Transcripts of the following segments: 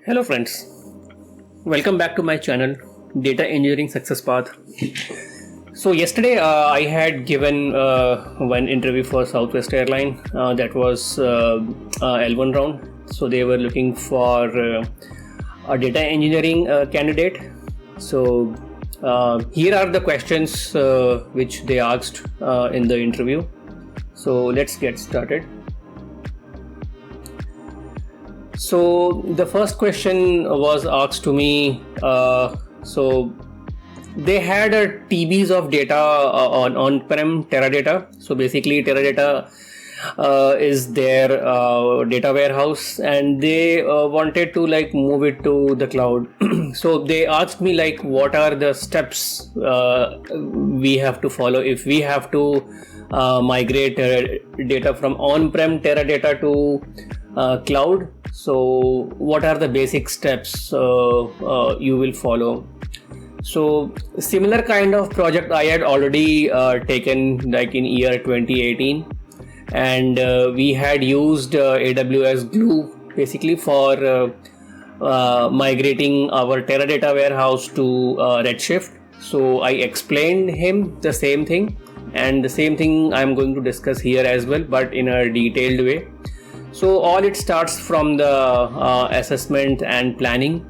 Hello friends, welcome back to my channel Data Engineering Success Path. So yesterday I had given one interview for Southwest Airline that was L1 round. So they were looking for a data engineering candidate. So here are the questions which they asked in the interview. So let's get started. So the first question was asked to me. So they had a TBs of data on-prem Teradata. So basically Teradata is their data warehouse, and they wanted to move it to the cloud. So they asked me what are the steps we have to follow if we have to migrate data from on-prem Teradata to cloud. So what are the basic steps you will follow? So similar kind of project I had already taken in year 2018, and we had used AWS Glue basically for migrating our Teradata warehouse to Redshift. So I explained him the same thing, and the same thing I'm going to discuss here as well, but in a detailed way. So all it starts from the assessment and planning.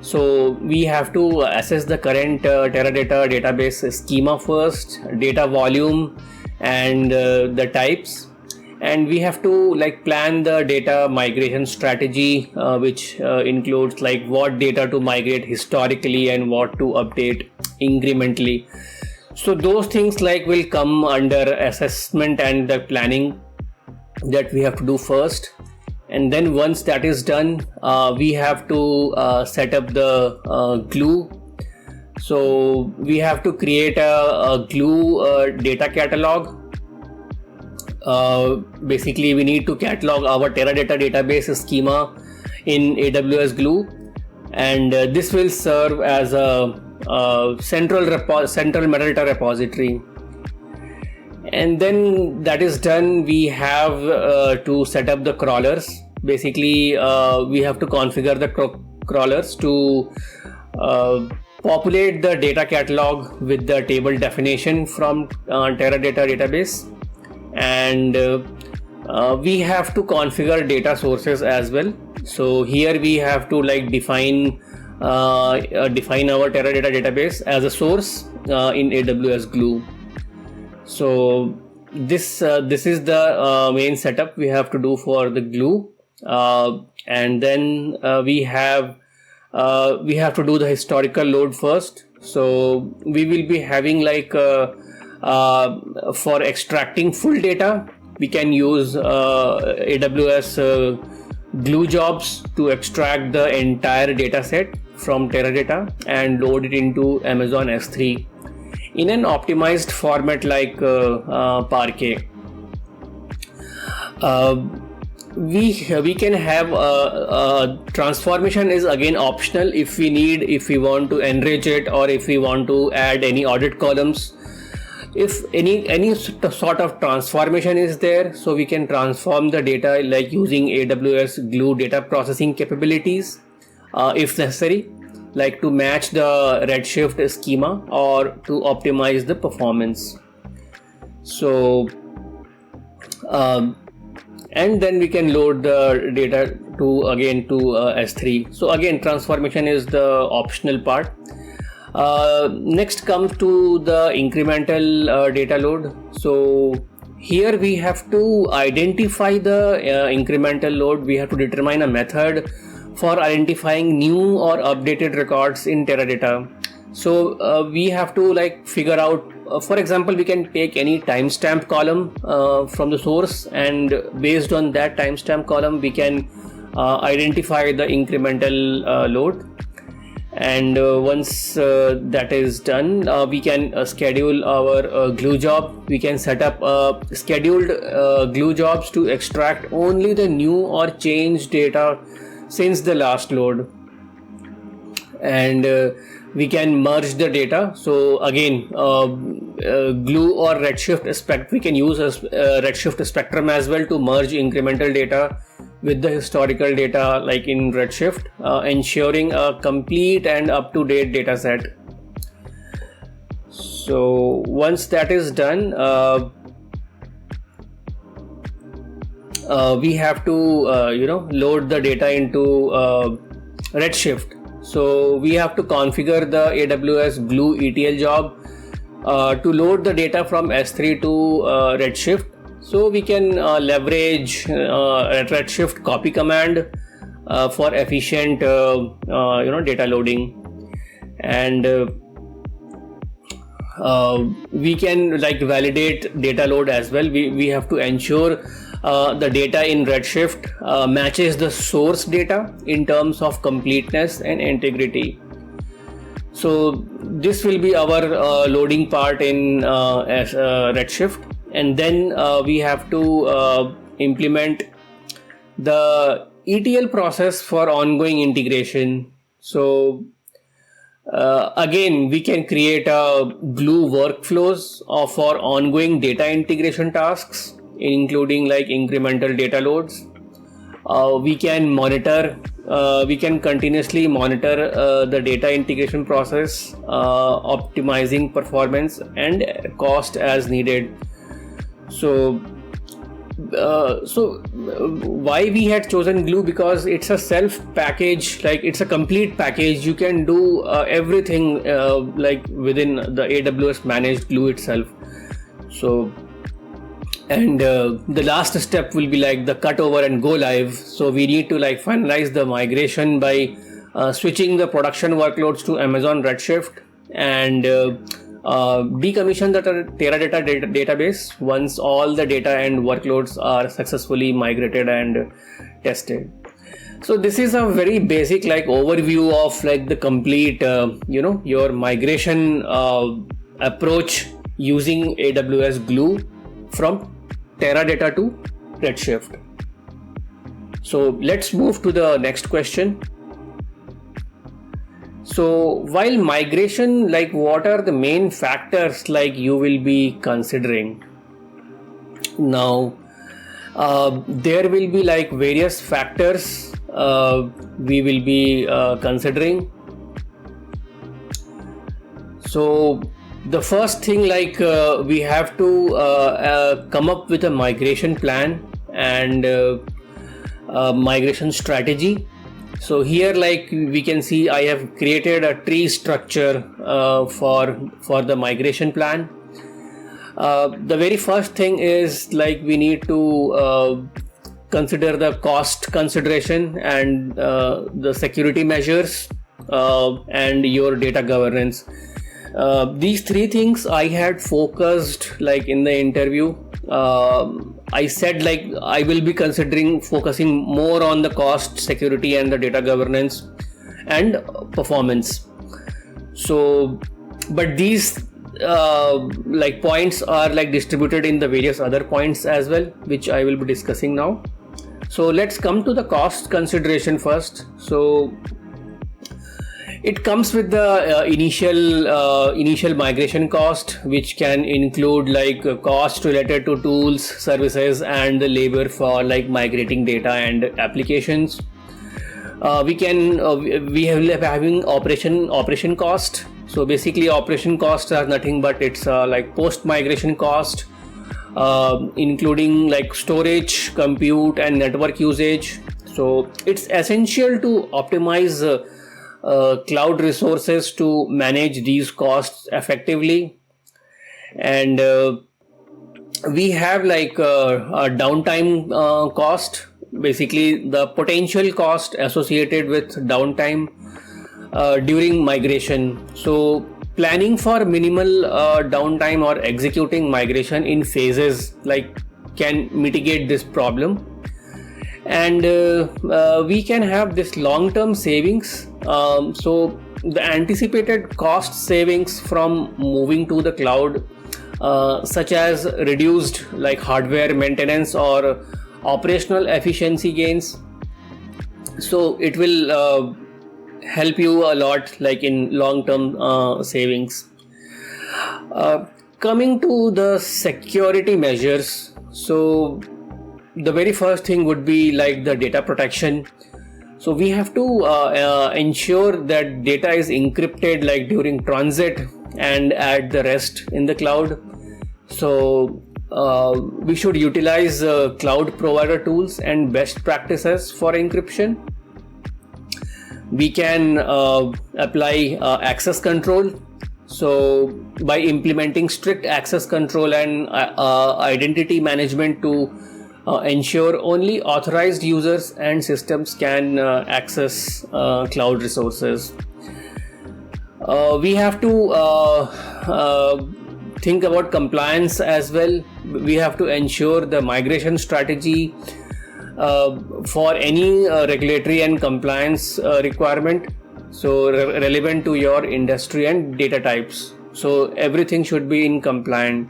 So we have to assess the current Teradata database schema first, data volume and the types, and we have to plan the data migration strategy, which includes what data to migrate historically and what to update incrementally. So those things will come under assessment and the planning that we have to do first. And then once that is done, we have to set up the glue. So we have to create a glue data catalog. Basically we need to catalog our Teradata database schema in AWS Glue, and this will serve as a central metadata repository. And then that is done, we have to set up the crawlers. Basically we have to configure the crawlers to populate the data catalog with the table definition from Teradata database, and we have to configure data sources as well. So here we have to define our Teradata database as a source in AWS Glue. So this is the main setup we have to do for the glue, and then we have to do the historical load first. So we will be having for extracting full data, we can use AWS glue jobs to extract the entire data set from Teradata and load it into Amazon S3 in an optimized format like Parquet. We can have transformation is again optional if we want to enrich it, or if we want to add any audit columns. If any sort of transformation is there, so we can transform the data using AWS Glue data processing capabilities if necessary, to match the Redshift schema or to optimize the performance. So and then we can load the data to S3. So again, transformation is the optional part. Next comes to the incremental data load. So here we have to identify the incremental load. We have to determine a method for identifying new or updated records in Teradata. So we have to figure out, for example, we can take any timestamp column from the source, and based on that timestamp column we can identify the incremental load. And once that is done, we can schedule our glue job. We can set up scheduled glue jobs to extract only the new or changed data since the last load, and we can merge the data. So again, Glue or Redshift we can use as Redshift Spectrum as well to merge incremental data with the historical data like in Redshift, ensuring a complete and up-to-date data set. So once that is done, we have to load the data into Redshift. So we have to configure the AWS Glue ETL job to load the data from S3 to Redshift. So we can leverage Redshift copy command for efficient data loading, and we can like validate data load as well. We have to ensure the data in Redshift matches the source data in terms of completeness and integrity. So this will be our loading part in Redshift, and then we have to implement the ETL process for ongoing integration. So again, we can create a Glue workflows for ongoing data integration tasks, including like incremental data loads. We can continuously monitor the data integration process, optimizing performance and cost as needed. So why we had chosen Glue? Because it's a self package, like it's a complete package. You can do everything like within the AWS managed Glue itself. So, and the last step will be like the cutover and go live. So we need to like finalize the migration by switching the production workloads to Amazon Redshift and decommission the Teradata database once all the data and workloads are successfully migrated and tested. So this is a very basic like overview of like the complete your migration approach using AWS Glue from Teradata to Redshift. So let's move to the next question. So while migration, like what are the main factors like you will be considering? Now there will be like various factors we will be considering. So the first thing, like we have to come up with a migration plan and migration strategy. So here, like we can see, I have created a tree structure for the migration plan. The very first thing is like we need to consider the cost consideration and the security measures and your data governance. These three things I had focused like in the interview. I said like I will be focusing more on the cost, security and the data governance and performance. So but these like points are like distributed in the various other points as well, which I will be discussing now. So let's come to the cost consideration first. So it comes with the initial migration cost, which can include like cost related to tools, services, and the labor for like migrating data and applications. We have having operation cost. So basically, operation costs are nothing but it's like post migration cost, including like storage, compute, and network usage. So it's essential to optimize cloud resources to manage these costs effectively. And we have like a downtime cost, basically the potential cost associated with downtime during migration. So planning for minimal downtime or executing migration in phases like can mitigate this problem. And we can have this long-term savings. So the anticipated cost savings from moving to the cloud, such as reduced like hardware maintenance or operational efficiency gains. So it will help you a lot like in long-term savings. Coming to the security measures. So the very first thing would be like the data protection. So we have to ensure that data is encrypted like during transit and at the rest in the cloud. So we should utilize cloud provider tools and best practices for encryption. We can apply access control. So by implementing strict access control and identity management to ensure only authorized users and systems can access cloud resources. We have to think about compliance as well. We have to ensure the migration strategy for any regulatory and compliance requirement, so relevant to your industry and data types. So everything should be in compliant.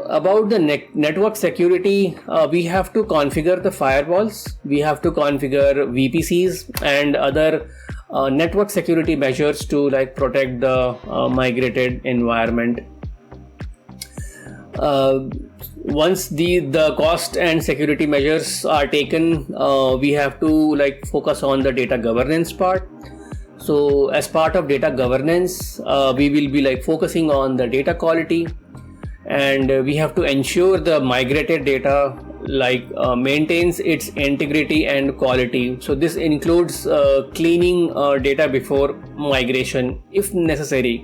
About the network security, we have to configure the firewalls, we have to configure VPCs and other network security measures to like protect the migrated environment. Once the cost and security measures are taken, we have to like focus on the data governance part. So as part of data governance, we will be like focusing on the data quality, and we have to ensure the migrated data like maintains its integrity and quality. So this includes cleaning data before migration if necessary.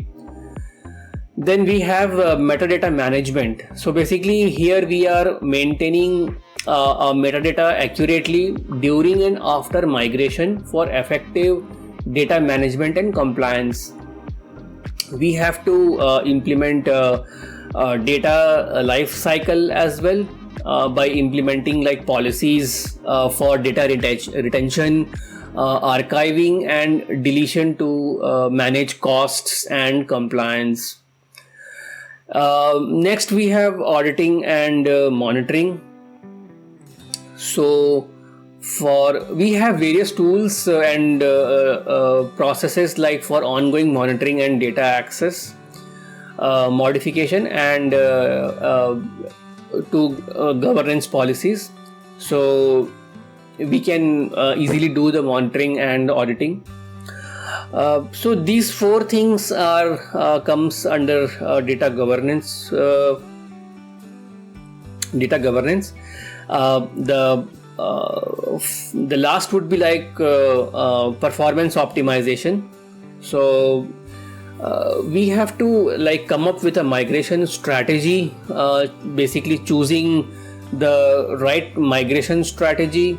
Then we have metadata management. So basically here we are maintaining metadata accurately during and after migration for effective data management and compliance. We have to implement data life cycle as well by implementing like policies for data retention, archiving and deletion to manage costs and compliance. Next we have auditing and monitoring. So we have various tools and processes like for ongoing monitoring and data access, modification and to governance policies. So we can easily do the monitoring and auditing. So these four things are comes under data governance. Data governance. The last would be like performance optimization. So we have to like come up with a migration strategy, basically choosing the right migration strategy.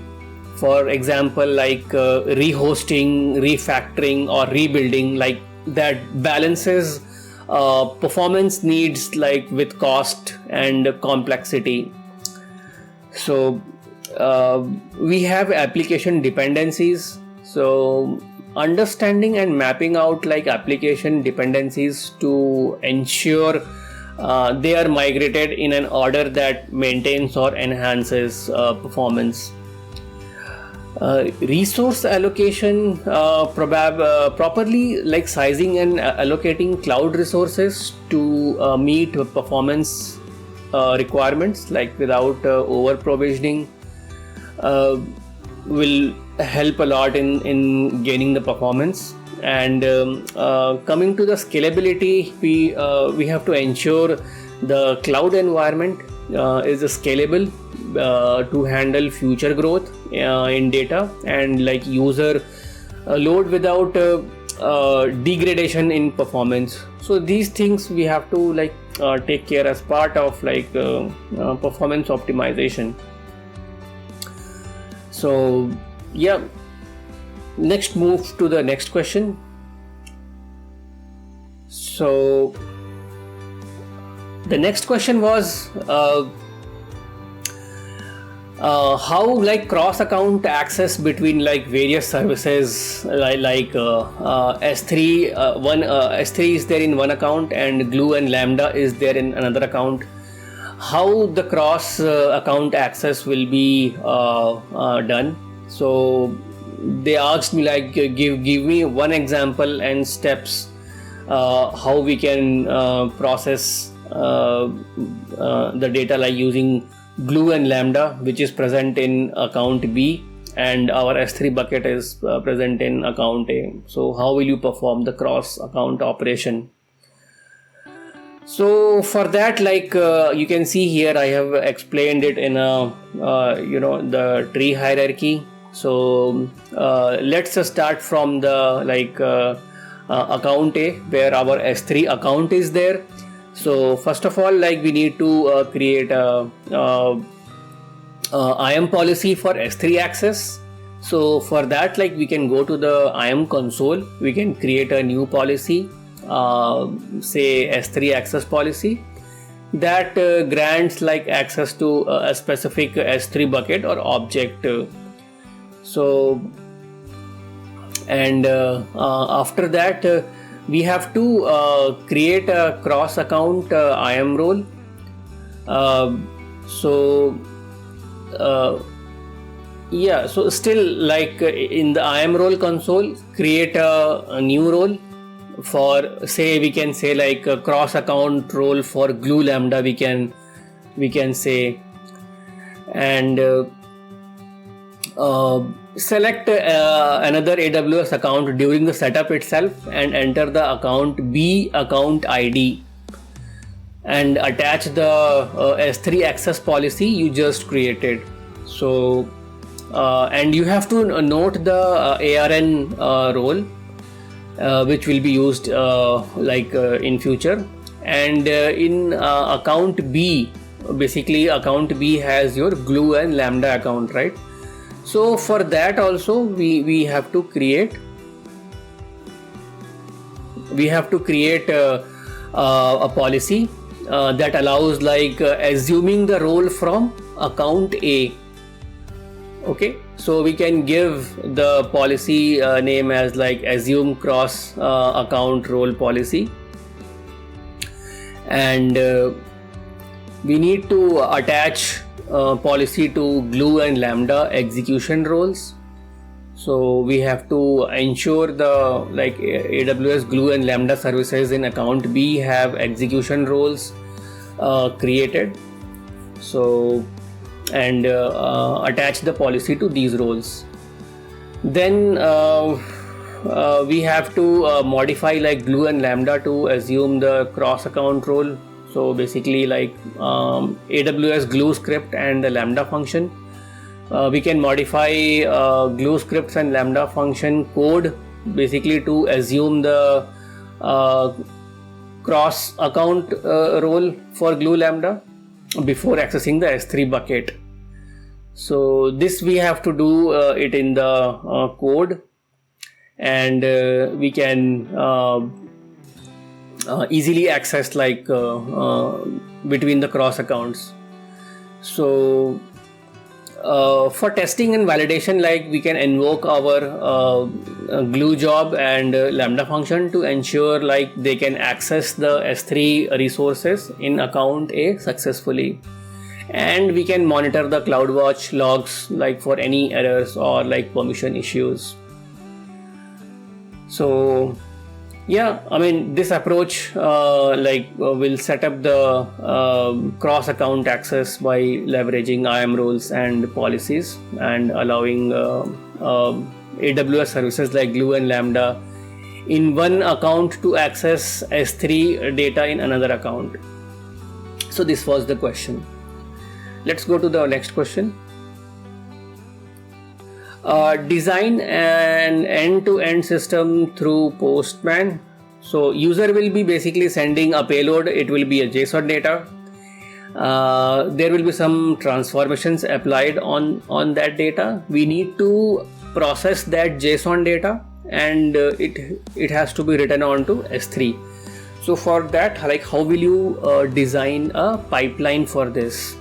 For example, like rehosting, refactoring or rebuilding, like that balances performance needs like with cost and complexity. So we have application dependencies. So understanding and mapping out like application dependencies to ensure they are migrated in an order that maintains or enhances performance. Resource allocation, properly like sizing and allocating cloud resources to meet performance requirements like without over provisioning will help a lot in gaining the performance. And coming to the scalability, we have to ensure the cloud environment is scalable to handle future growth in data and like user load without degradation in performance. So these things we have to like take care as part of like performance optimization. So yeah, next move to the next question. So the next question was how like cross account access between like various services like S3 S3 is there in one account and Glue and Lambda is there in another account. How the cross account access will be done? So they asked me like give me one example and steps how we can process the data like using glue and lambda, which is present in account B, and our S3 bucket is present in account A. So how will you perform the cross account operation? So for that, like you can see here, I have explained it in a the tree hierarchy. So let's start from the account A, where our S3 account is there. So first of all, like we need to create a IAM policy for S3 access. So for that, like we can go to the IAM console, we can create a new policy, say S3 access policy, that grants like access to a specific S3 bucket or object. So and after that we have to create a cross account IAM role. So still like in the IAM role console, create a new role for, say we can say like a cross account role for glue lambda, we can say, and select another AWS account during the setup itself and enter the account B account ID and attach the S3 access policy you just created. So and you have to note the ARN role which will be used in future. And in account B, basically account B has your glue and lambda account, right? So for that also we have to create a policy that allows like assuming the role from account A. Okay, so we can give the policy name as like assume cross account role policy, and we need to attach policy to glue and lambda execution roles. So we have to ensure the like AWS glue and lambda services in account B have execution roles created. So and attach the policy to these roles. Then we have to modify like glue and lambda to assume the cross account role. So basically like AWS glue script and the lambda function, we can modify glue scripts and lambda function code basically to assume the cross account role for glue lambda before accessing the S3 bucket. So this we have to do it in the code, and we can easily access like between the cross accounts. So for testing and validation, like we can invoke our glue job and lambda function to ensure like they can access the S3 resources in account A successfully, and we can monitor the CloudWatch logs like for any errors or like permission issues. So yeah, I mean this approach will set up the cross account access by leveraging IAM roles and policies and allowing AWS services like glue and lambda in one account to access S3 data in another account. So this was the question. Let's go to the next question. Design an end-to-end system through Postman. So user will be basically sending a payload. It will be a JSON data. There will be some transformations applied on that data. We need to process that JSON data, and it has to be written onto S3. So for that, like how will you design a pipeline for this?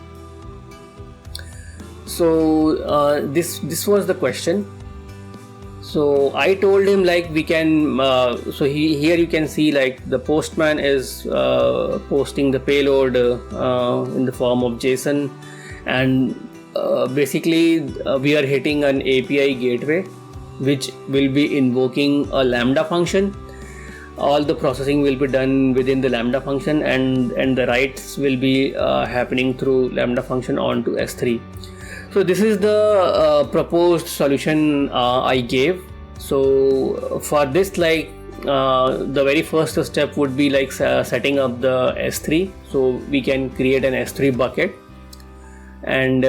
So this was the question. So I told him like we can here you can see like the Postman is posting the payload in the form of JSON, and basically we are hitting an API gateway which will be invoking a lambda function. all the processing will be done within the Lambda function, and the writes will be happening through Lambda function onto S3. So this is the proposed solution I gave. So for this, like the very first step would be like setting up the S3. So we can create an S3 bucket and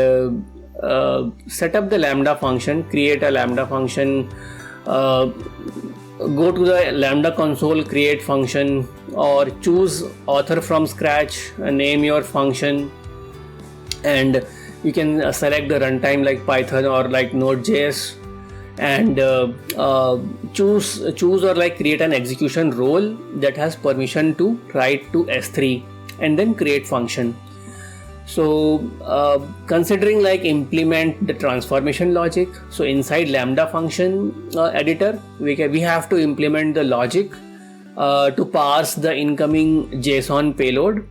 set up the Lambda function, create a Lambda function, go to the Lambda console, create function, or choose author from scratch, name your function, and you can select the runtime like Python or like Node.js, and choose or like create an execution role that has permission to write to S3, and then create function. So considering like implement the transformation logic, so inside Lambda function editor we have to implement the logic to parse the incoming JSON payload.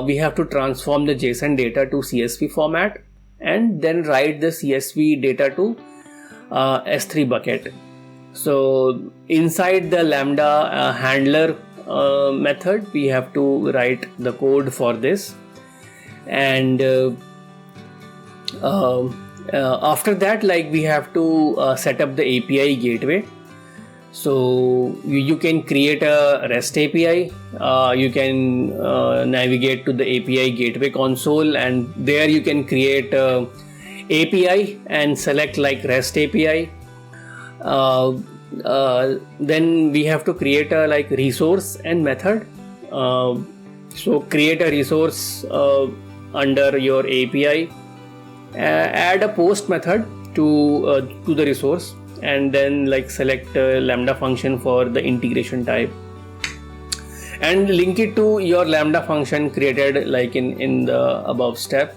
We have to transform the JSON data to CSV format and then write the CSV data to S3 bucket. So inside the Lambda handler method we have to write the code for this, and after that, like we have to set up the API gateway. So you can create a REST API, you can navigate to the API gateway console, and there you can create a API and select like REST API. Then we have to create a like resource and method. So create a resource under your API, add a post method to the resource, and then like select Lambda function for the integration type, and link it to your Lambda function created like in the above step.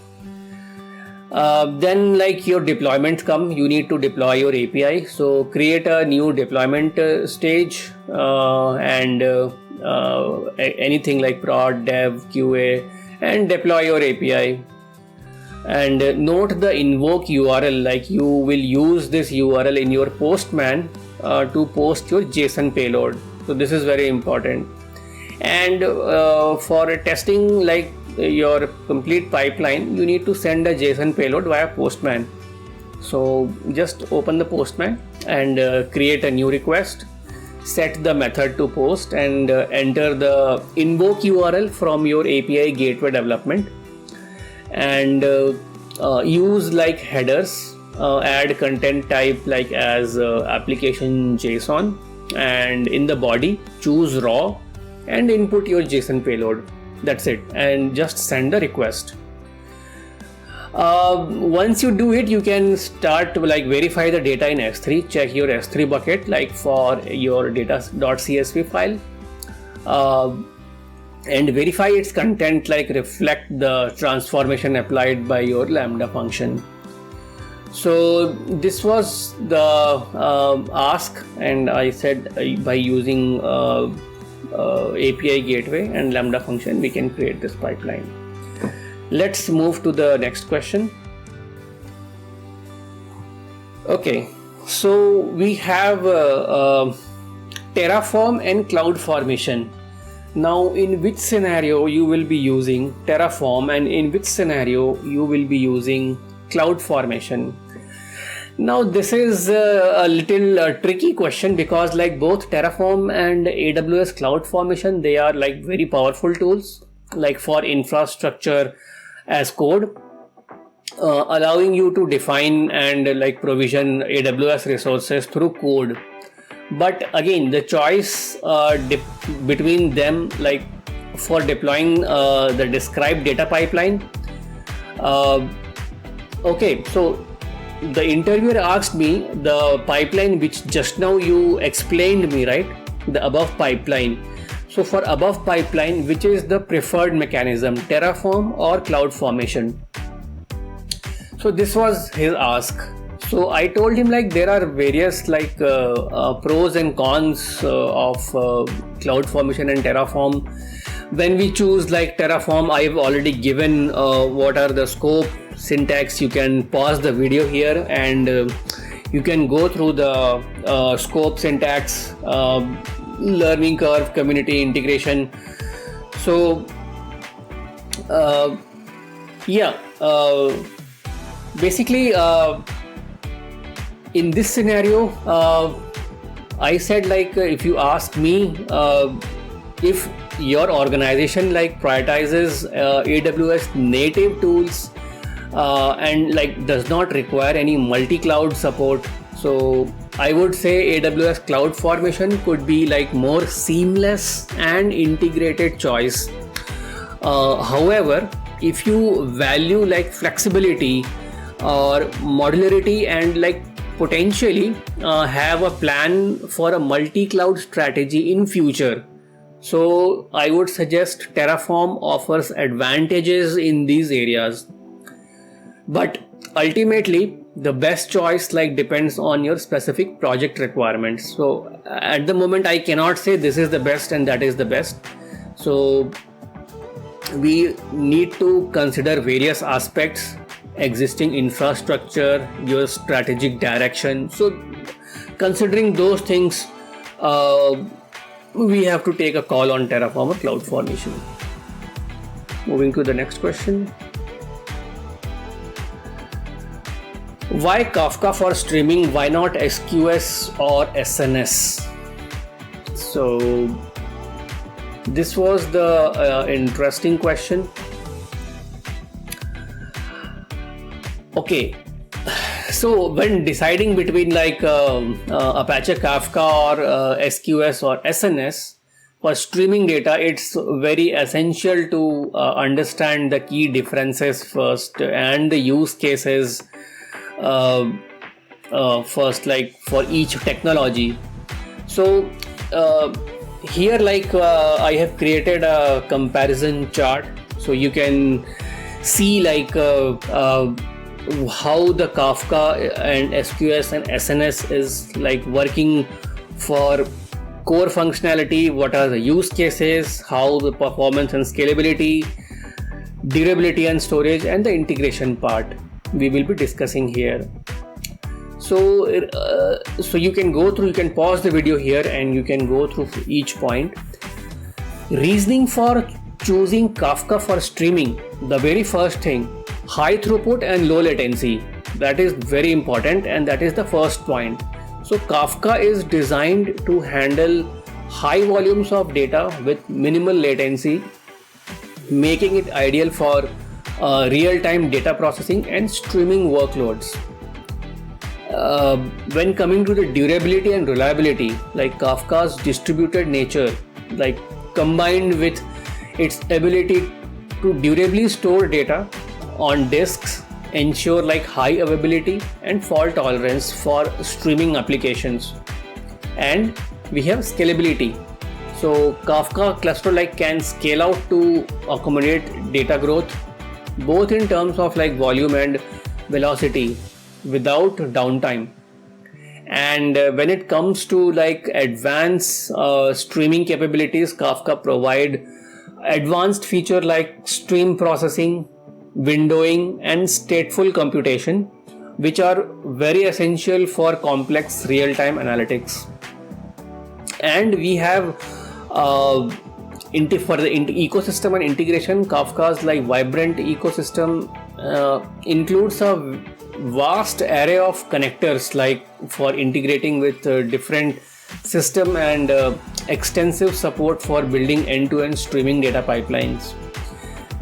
Then like your deployments come, you need to deploy your API. So create a new deployment stage, and anything like prod, dev, QA, and deploy your API. And note the invoke URL, like you will use this URL in your Postman to post your JSON payload. So this is very important. And for testing like your complete pipeline, you need to send a JSON payload via Postman. So just open the Postman and create a new request, set the method to post, and enter the invoke URL from your API gateway development, and use like headers, add content type like as application JSON, and in the body choose raw and input your JSON payload. That's it, and just send the request. Once you do it, you can start to like verify the data in S3, check your S3 bucket like for your data.csv file, and verify its content like reflect the transformation applied by your Lambda function. So this was the ask, and I said by using API gateway and Lambda function we can create this pipeline. Let's move to the next question. Okay, so we have Terraform and CloudFormation. Now, in which scenario you will be using Terraform, and in which scenario you will be using CloudFormation? Now, this is a little tricky question, because like both Terraform and AWS CloudFormation, they are like very powerful tools like for infrastructure as code, allowing you to define and like provision AWS resources through code. But again, the choice between them, like for deploying the described data pipeline. Okay, so the interviewer asked me the pipeline which just now you explained me, right? The above pipeline. So for above pipeline, which is the preferred mechanism, Terraform or CloudFormation? So this was his ask. So I told him like there are various like pros and cons of CloudFormation and Terraform. When we choose like Terraform, I've already given what are the scope, syntax. You can pause the video here and you can go through the scope, syntax, learning curve, community integration. So basically in this scenario, I said like if you ask me, if your organization like prioritizes AWS native tools and like does not require any multi-cloud support, so I would say AWS CloudFormation could be like more seamless and integrated choice. However, if you value like flexibility or modularity and like potentially have a plan for a multi-cloud strategy in future, so I would suggest Terraform offers advantages in these areas. But ultimately, the best choice like depends on your specific project requirements. So at the moment, I cannot say this is the best and that is the best. So we need to consider various aspects: existing infrastructure, your strategic direction. So considering those things, we have to take a call on Terraform or CloudFormation. Moving to the next question. Why Kafka for streaming? Why not SQS or SNS? So this was the interesting question. Okay, so when deciding between like Apache Kafka or SQS or SNS for streaming data, it's very essential to understand the key differences first and the use cases first, like for each technology. So here like I have created a comparison chart, so you can see like how the Kafka and SQS and SNS is like working for core functionality, what are the use cases, how the performance and scalability, durability and storage, and the integration part we will be discussing here. So you can go through, you can pause the video here and you can go through each point. Reasoning for choosing Kafka for streaming: the very first thing, high throughput and low latency. That is very important, and that is the first point. So Kafka is designed to handle high volumes of data with minimal latency, making it ideal for real-time data processing and streaming workloads. When coming to the durability and reliability, like Kafka's distributed nature, like combined with its ability to durably store data on disks, ensure like high availability and fault tolerance for streaming applications. And we have scalability. So Kafka cluster like can scale out to accommodate data growth, both in terms of like volume and velocity without downtime. And when it comes to like advanced streaming capabilities, Kafka provide advanced feature like stream processing, windowing, and stateful computation, which are very essential for complex real-time analytics. And we have for the ecosystem and integration, Kafka's like vibrant ecosystem includes a vast array of connectors like for integrating with different system and extensive support for building end-to-end streaming data pipelines.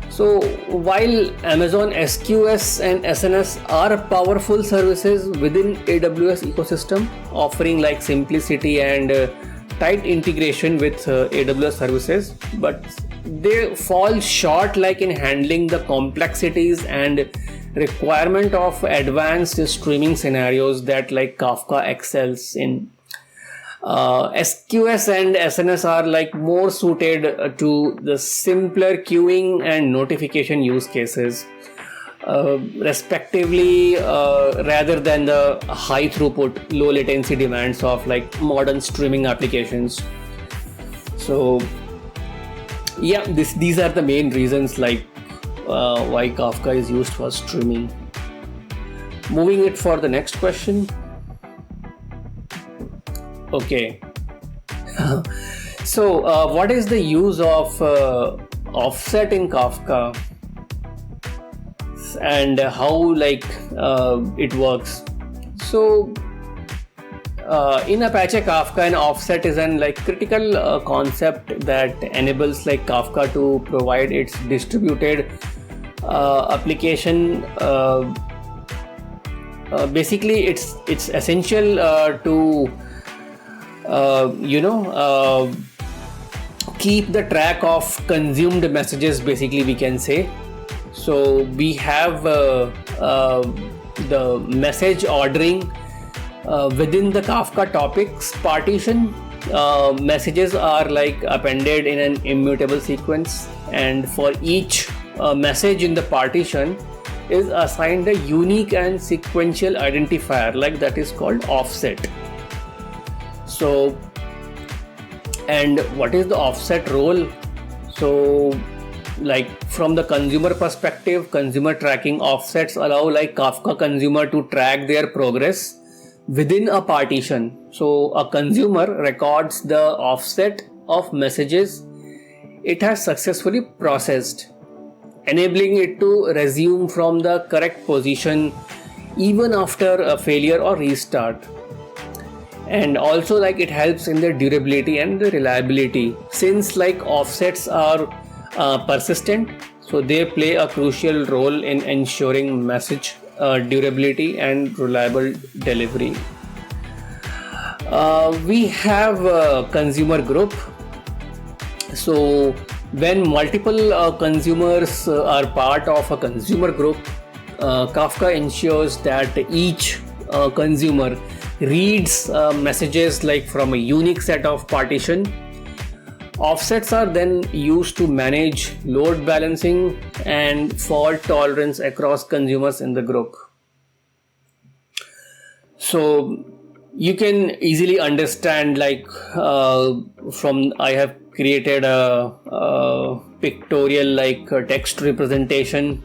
So while Amazon SQS and SNS are powerful services within AWS ecosystem, offering like simplicity and tight integration with AWS services, but they fall short like in handling the complexities and requirement of advanced streaming scenarios that like Kafka excels in. SQS and SNS are like more suited to the simpler queuing and notification use cases, respectively, rather than the high throughput, low latency demands of like modern streaming applications. So yeah, these are the main reasons like why Kafka is used for streaming. Moving it for the next question. Okay, So, what is the use of offset in Kafka, and how it works? So, in Apache Kafka, an offset is an critical concept that enables Kafka to provide its distributed application. Basically, it's essential to keep the track of consumed messages, basically we can say. So we have the message ordering within the Kafka topics partition. Messages are appended in an immutable sequence, and for each message in the partition is assigned a unique and sequential identifier that is called offset. So, and what is the offset role? So, from the consumer perspective, consumer tracking offsets allow Kafka consumer to track their progress within a partition. So a consumer records the offset of messages it has successfully processed, enabling it to resume from the correct position even after a failure or restart. And also it helps in the durability and the reliability, since offsets are persistent, so they play a crucial role in ensuring message durability and reliable delivery. We have a consumer group. So when multiple consumers are part of a consumer group, Kafka ensures that each consumer reads messages from a unique set of partition. Offsets are then used to manage load balancing and fault tolerance across consumers in the group. So you can easily understand from I have created a pictorial text representation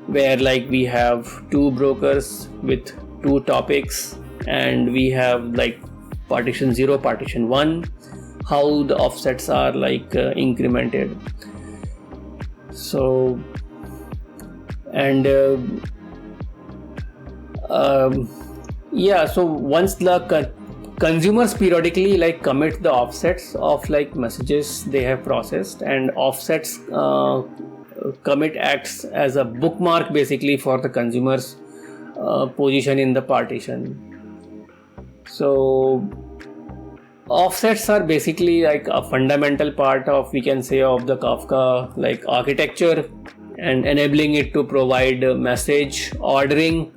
where we have two brokers with two topics, and we have partition 0, partition 1, how the offsets are incremented. So, and so once the consumers periodically commit the offsets of messages they have processed, and offsets commit acts as a bookmark basically for the consumer's position in the partition. So offsets are basically a fundamental part of, we can say, of the Kafka architecture, and enabling it to provide message ordering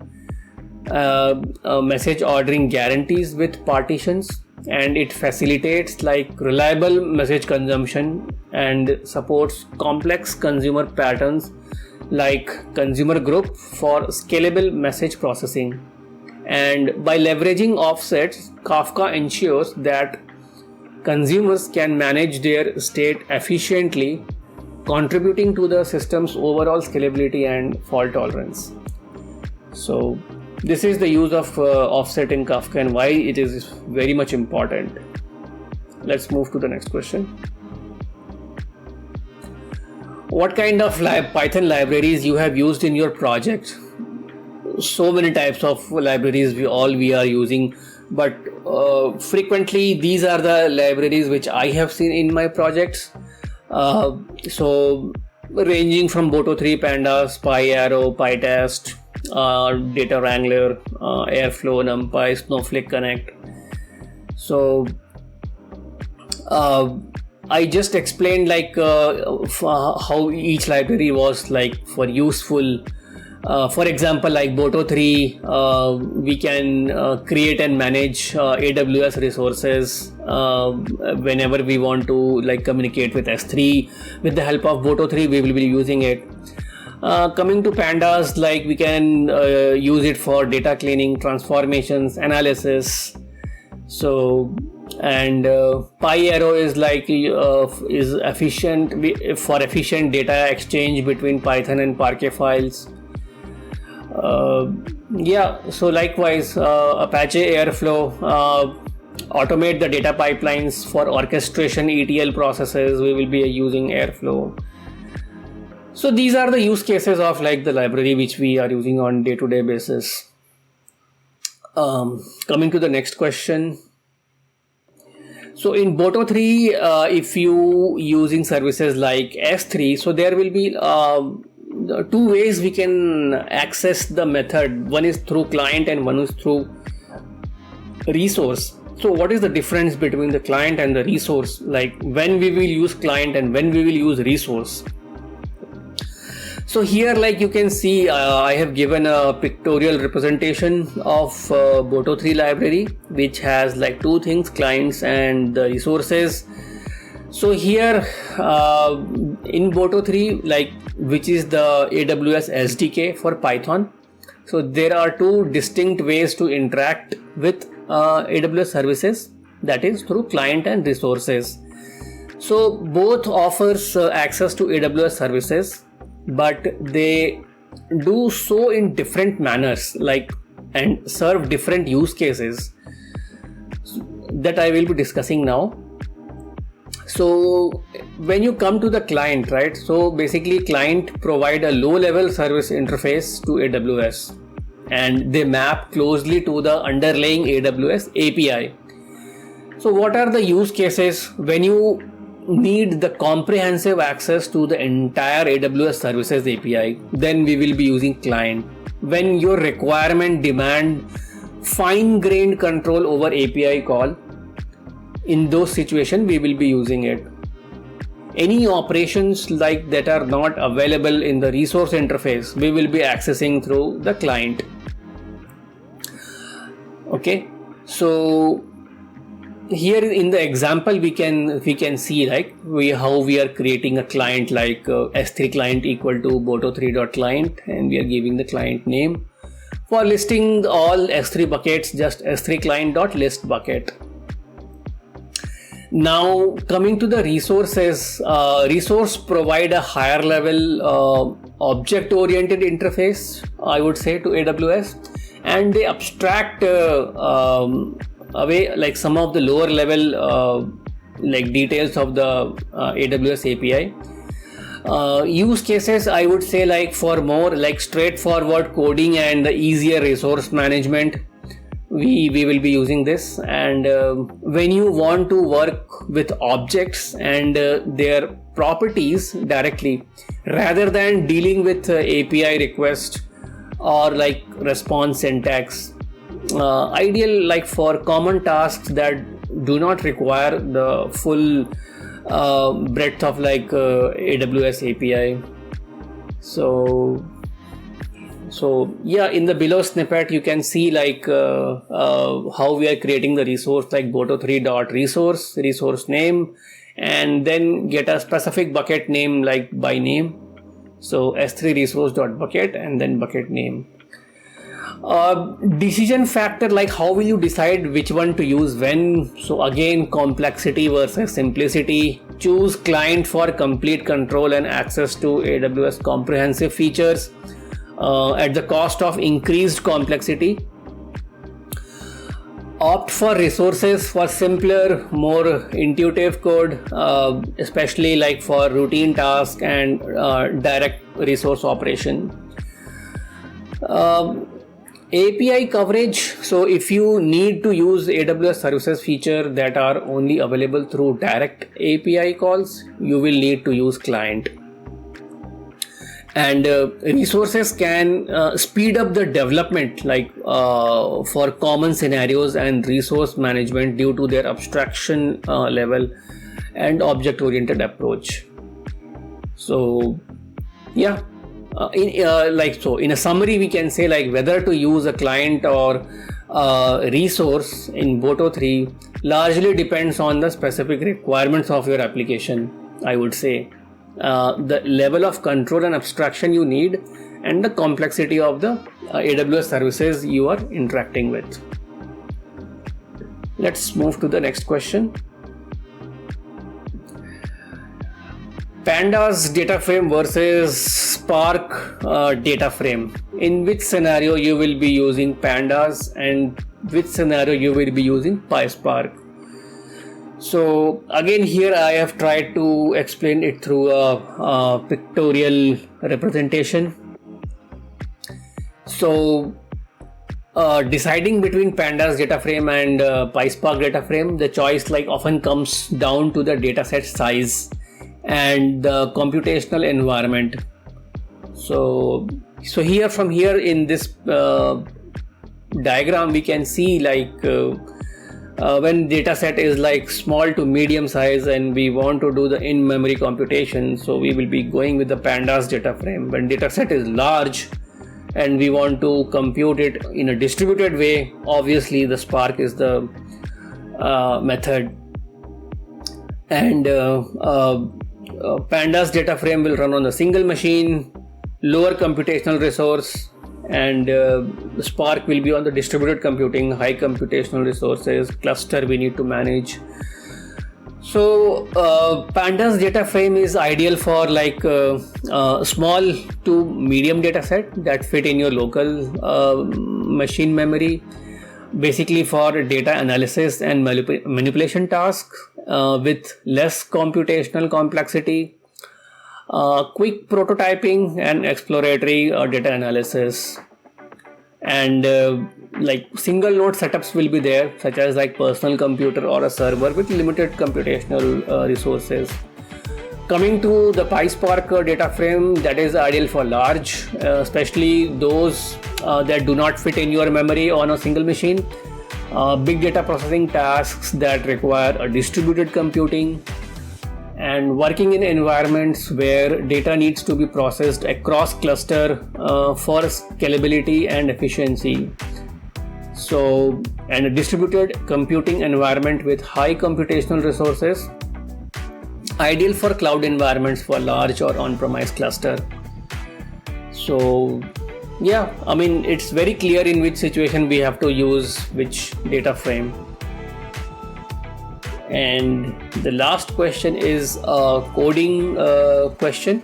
guarantees with partitions, and it facilitates reliable message consumption and supports complex consumer patterns consumer group for scalable message processing. And by leveraging offsets, Kafka ensures that consumers can manage their state efficiently, contributing to the system's overall scalability and fault tolerance. So this is the use of offset in Kafka and why it is very much important. Let's move to the next question. What kind of Python libraries you have used in your project? So many types of libraries we are using, but frequently these are the libraries which I have seen in my projects. So ranging from Boto3, Pandas, PyArrow, PyTest, Data Wrangler, Airflow, NumPy, Snowflake Connect. So I just explained how each library was for useful. For example, Boto3, we can create and manage AWS resources whenever we want to communicate with S3. With the help of Boto3, we will be using it. Coming to Pandas, we can use it for data cleaning, transformations, analysis. So, and PyArrow is efficient for efficient data exchange between Python and Parquet files. So likewise, Apache Airflow automate the data pipelines for orchestration ETL processes. We will be using Airflow. So these are the use cases of like the library which we are using on day-to-day basis. Coming to the next question. So in Boto 3, if you using services like S3, so there will be two ways we can access the method. One is through client and one is through resource. So what is the difference between the client and the resource? Like when we will use client and when we will use resource. So here, like you can see, I have given a pictorial representation of Boto 3 library, which has like two things, clients and the resources. So here in Boto 3, like which is the AWS SDK for Python. So there are two distinct ways to interact with AWS services, that is through client and resources. So both offers access to AWS services, but they do so in different manners, like, and serve different use cases that I will be discussing now. So when you come to the client, right, so basically client provide a low level service interface to AWS and they map closely to the underlying AWS API. So what are the use cases when you need the comprehensive access to the entire AWS services API? Then we will be using client. When your requirement demand fine-grained control over API call, in those situations we will be using it. Any operations like that are not available in the resource interface, we will be accessing through the client. Okay, so here in the example we can see like how we are creating a client, like S3 client equal to boto3.client, and we are giving the client name. For listing all S3 buckets, just S3 client.list bucket. Now coming to the resources, resource provide a higher level object oriented interface, I would say, to AWS, and they abstract away like some of the lower level like details of the AWS API. Use cases, I would say, like for more like straightforward coding and the easier resource management, we will be using this. And when you want to work with objects and their properties directly, rather than dealing with API request or like response syntax, ideal like for common tasks that do not require the full breadth of like AWS API. So yeah, in the below snippet you can see like how we are creating the resource, like boto3.resource, resource name, and then get a specific bucket name like by name. So S3 resource.bucket and then bucket name. Decision factor, like how will you decide which one to use when? So again, complexity versus simplicity. Choose client for complete control and access to AWS comprehensive features at the cost of increased complexity. Opt for resources for simpler, more intuitive code, especially like for routine tasks and direct resource operation. API coverage. So if you need to use AWS services feature that are only available through direct API calls, you will need to use client. And resources can speed up the development, like for common scenarios and resource management due to their abstraction level and object oriented approach. So yeah, in a summary we can say like whether to use a client or resource in Boto 3 largely depends on the specific requirements of your application, I would say. The level of control and abstraction you need and the complexity of the AWS services you are interacting with. Let's move to the next question. Pandas data frame versus Spark data frame. In which scenario you will be using Pandas and which scenario you will be using PySpark. So again, here I have tried to explain it through a pictorial representation. So deciding between Pandas data frame and PySpark data frame, the choice often comes down to the dataset size and the computational environment. So here, from here in this diagram, we can see when dataset is small to medium size and we want to do the in-memory computation, so we will be going with the Pandas data frame. When dataset is large and we want to compute it in a distributed way, obviously the Spark is the method. And Pandas data frame will run on a single machine, lower computational resource, and Spark will be on the distributed computing, high computational resources, cluster we need to manage. So Pandas data frame is ideal for small to medium data set that fit in your local machine memory, basically for data analysis and manipulation tasks with less computational complexity, quick prototyping and exploratory data analysis. And single node setups will be there, such as personal computer or a server with limited computational resources. Coming to the PySpark data frame, that is ideal for large, especially those that do not fit in your memory on a single machine, big data processing tasks that require a distributed computing, and working in environments where data needs to be processed across cluster for scalability and efficiency. So, and a distributed computing environment with high computational resources, ideal for cloud environments for large or on-premise cluster. So yeah, I mean, it's very clear in which situation we have to use which data frame. And the last question is a coding question,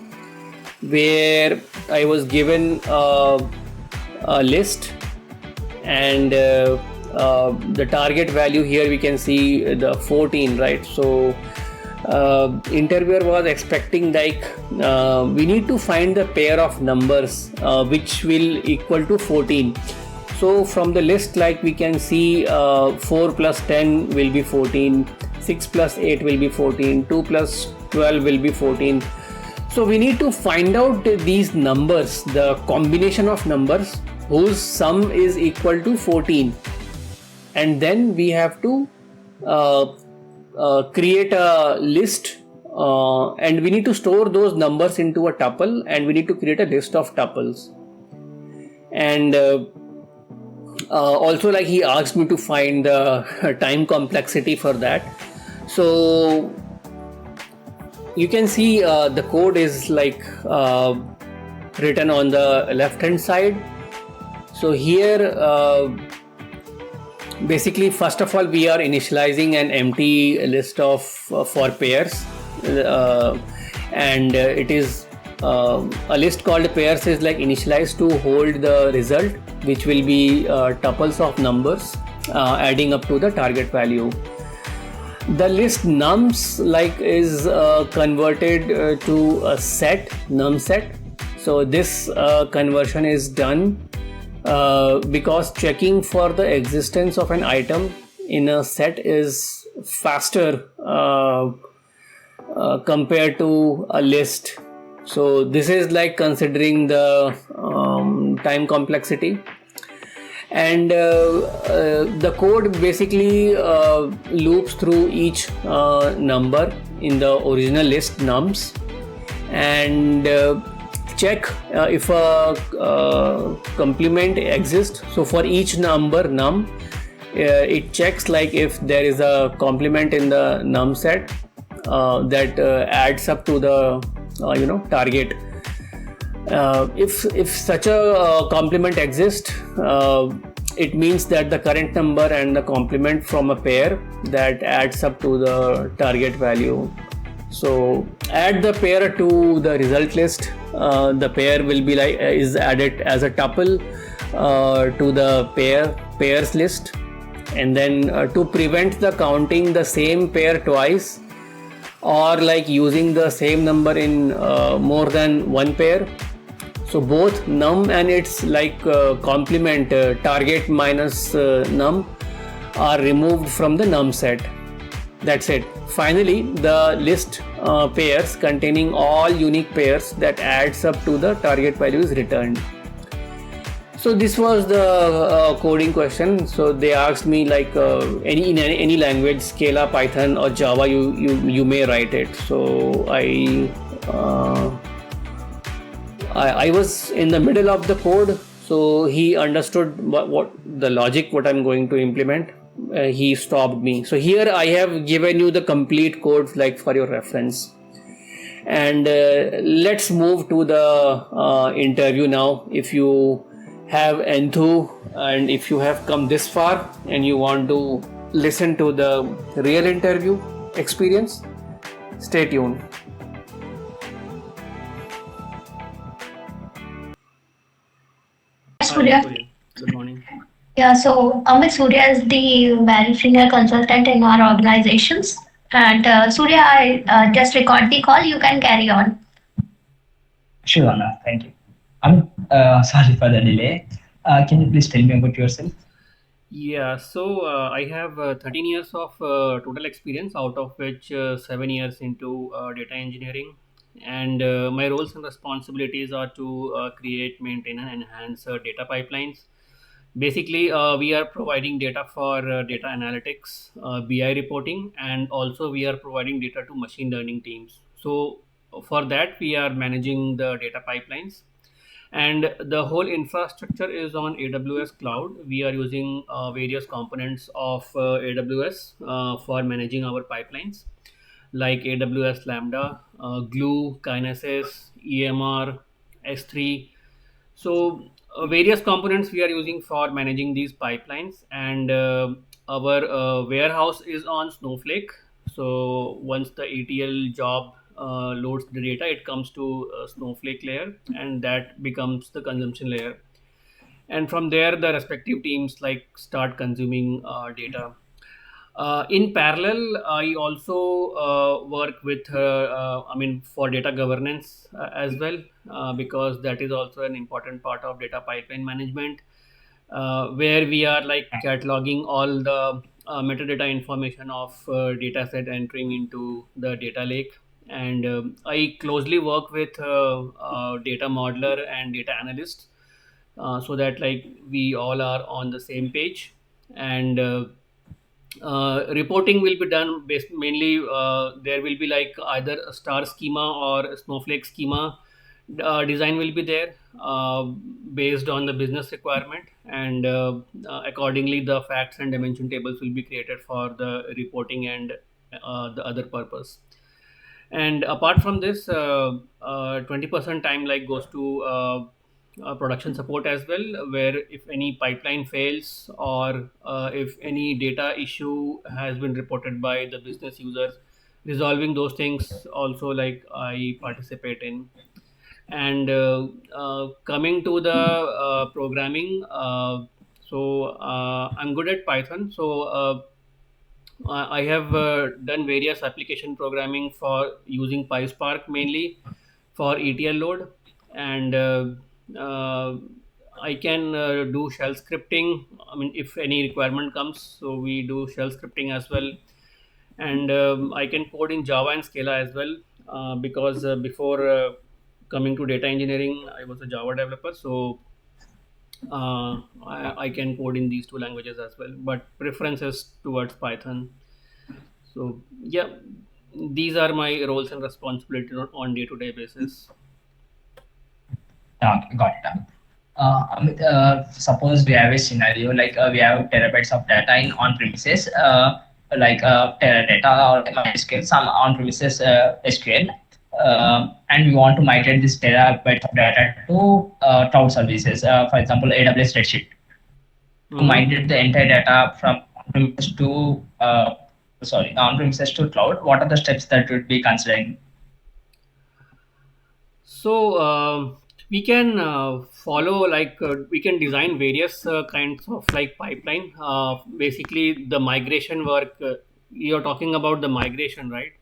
where I was given a list, and the target value here we can see the 14, right? So interviewer was expecting we need to find the pair of numbers which will equal to 14. So from the list, we can see 4 plus 10 will be 14, 6 plus 8 will be 14, 2 plus 12 will be 14. So we need to find out these numbers, the combination of numbers whose sum is equal to 14, and then we have to create a list, and we need to store those numbers into a tuple, and we need to create a list of tuples. And also, he asked me to find the time complexity for that. So you can see the code is written on the left hand side. So here basically, first of all, we are initializing an empty list of for pairs, and it is a list called pairs is initialized to hold the result, which will be tuples of numbers adding up to the target value. The list nums is converted to a set, num set. So this conversion is done because checking for the existence of an item in a set is faster compared to a list. So this is considering the time complexity. And the code basically loops through each number in the original list nums, and check if a complement exists. So for each number num, it checks if there is a complement in the num set that adds up to the target. If such a complement exists, it means that the current number and the complement from a pair that adds up to the target value. So add the pair to the result list. The pair will be is added as a tuple to the pairs list, and then to prevent the counting the same pair twice, or like using the same number in more than one pair. So both num and its like complement target minus num are removed from the num set. That's it. Finally, the list pairs containing all unique pairs that adds up to the target value is returned. So this was the coding question. So they asked me like any language, Scala, Python, or Java, you may write it. So I was in the middle of the code. So he understood what the logic, what I'm going to implement. He stopped me. So here I have given you the complete code like for your reference. And let's move to the interview now. If you have enthu and if you have come this far and you want to listen to the real interview experience, stay tuned. Surya. Good morning. Yeah, so Amit Surya is the very senior consultant in our organizations. And Surya, I just record the call. You can carry on. Sure, Anna. Thank you. Sorry for the delay. Can you please tell me about yourself? Yeah, so I have 13 years of total experience, out of which 7 years into data engineering. And my roles and responsibilities are to create, maintain, and enhance data pipelines. Basically, we are providing data for data analytics, BI reporting, and also we are providing data to machine learning teams. So, for that, we are managing the data pipelines, and the whole infrastructure is on AWS cloud. We are using various components of AWS for managing our pipelines, like AWS Lambda, Glue, Kinesis, EMR, S3. So various components we are using for managing these pipelines, and our warehouse is on Snowflake. So once the ETL job loads the data, it comes to Snowflake layer, and that becomes the consumption layer. And from there, the respective teams like start consuming data. In parallel, I also work with, for data governance as well, because that is also an important part of data pipeline management, where we are like cataloging all the metadata information of data set entering into the data lake. And I closely work with data modeler and data analysts, so that like we all are on the same page. And reporting will be done based mainly, there will be like either a star schema or a snowflake schema design will be there, based on the business requirement, and accordingly the facts and dimension tables will be created for the reporting and the other purpose. And apart from this, 20% time like goes to production support as well, where if any pipeline fails, or if any data issue has been reported by the business users, resolving those things also like I participate in. And coming to the programming, I'm good at Python. So I have done various application programming for using PySpark mainly for ETL load, and uh, I can do shell scripting. I mean, if any requirement comes, so we do shell scripting as well. And I can code in Java and Scala as well, because before coming to data engineering, I was a Java developer. So I can code in these two languages as well, but preference is towards Python. So yeah, these are my roles and responsibilities on day-to-day basis. Got it. Suppose we have a scenario like we have terabytes of data in on-premises, like Teradata or MySQL, some on-premises SQL, and we want to migrate this terabytes of data to cloud services, for example, AWS Redshift. To migrate the entire data from on-premises to on-premises to cloud, what are the steps that would be considering? So We can follow like we can design various kinds of like pipeline. Basically, the migration work. You're talking about the migration, right?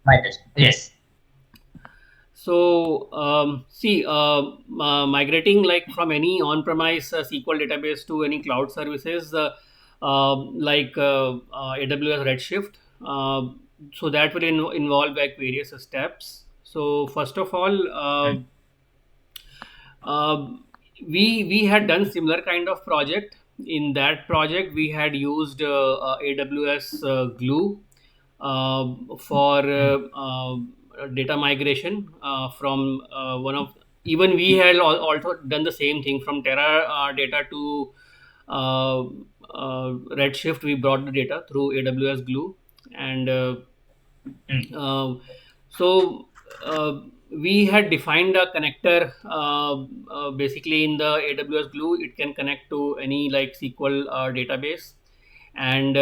Migration. Yes. So, see, migrating like from any on-premise SQL database to any cloud services, like AWS Redshift. Uh, so that will involve like various steps. So first of all, uh, we had done similar kind of project. In that project, we had used AWS Glue for data migration from one of, even we had also done the same thing from Terra data to uh, Redshift. We brought the data through AWS Glue, and Mm. uh, so we had defined a connector. Basically, in the AWS Glue, it can connect to any like SQL database, and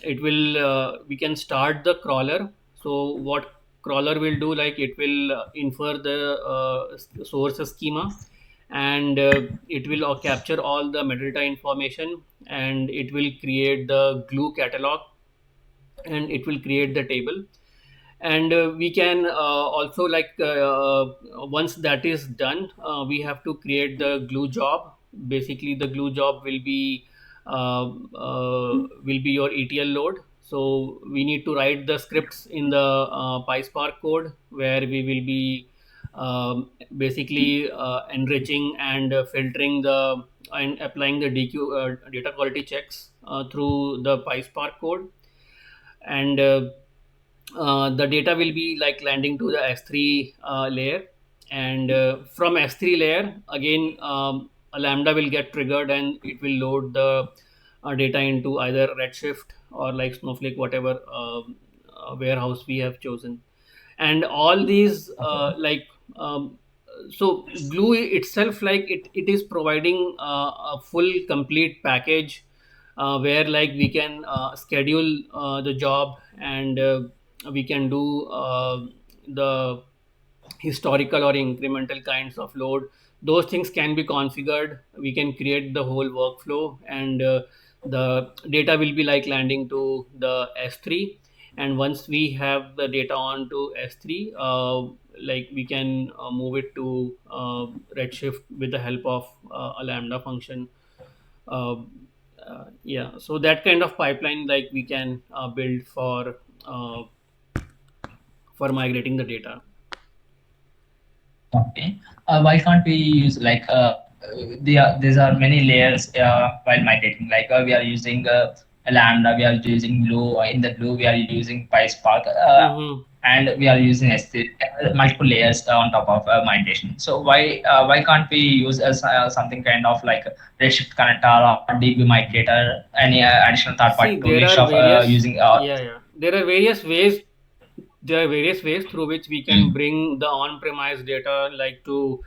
it will. We can start the crawler. So what crawler will do? Like it will infer the source schema, and it will capture all the metadata information, and it will create the Glue catalog, and it will create the table. And we can also like once that is done, we have to create the glue job. Basically, the glue job will be your ETL load. So we need to write the scripts in the PySpark code, where we will be basically enriching and filtering the and applying the DQ data quality checks through the PySpark code. And the data will be like landing to the S3 layer, and from S3 layer again, a Lambda will get triggered, and it will load the data into either Redshift or like Snowflake, whatever warehouse we have chosen. And all these so Glue itself, like it is providing a full complete package, where like we can schedule the job, and we can do the historical or incremental kinds of load. Those things can be configured. We can create the whole workflow, and the data will be like landing to the S3. And once we have the data on to S3, like we can move it to Redshift with the help of a Lambda function. uh, yeah, so that kind of pipeline like we can build uh, for migrating the data. Okay. Why can't we use like these are many layers while migrating. Like we are using Lambda, we are using Glue. In the Glue, we are using PySpark, Hmm. and we are using S3, multiple layers on top of migration. So why can't we use something kind of like Redshift connector or DB migrator, any additional third party See, tool there are instead of various, using yeah, yeah. There are various ways. There are various ways through which we can Mm. bring the on-premise data like to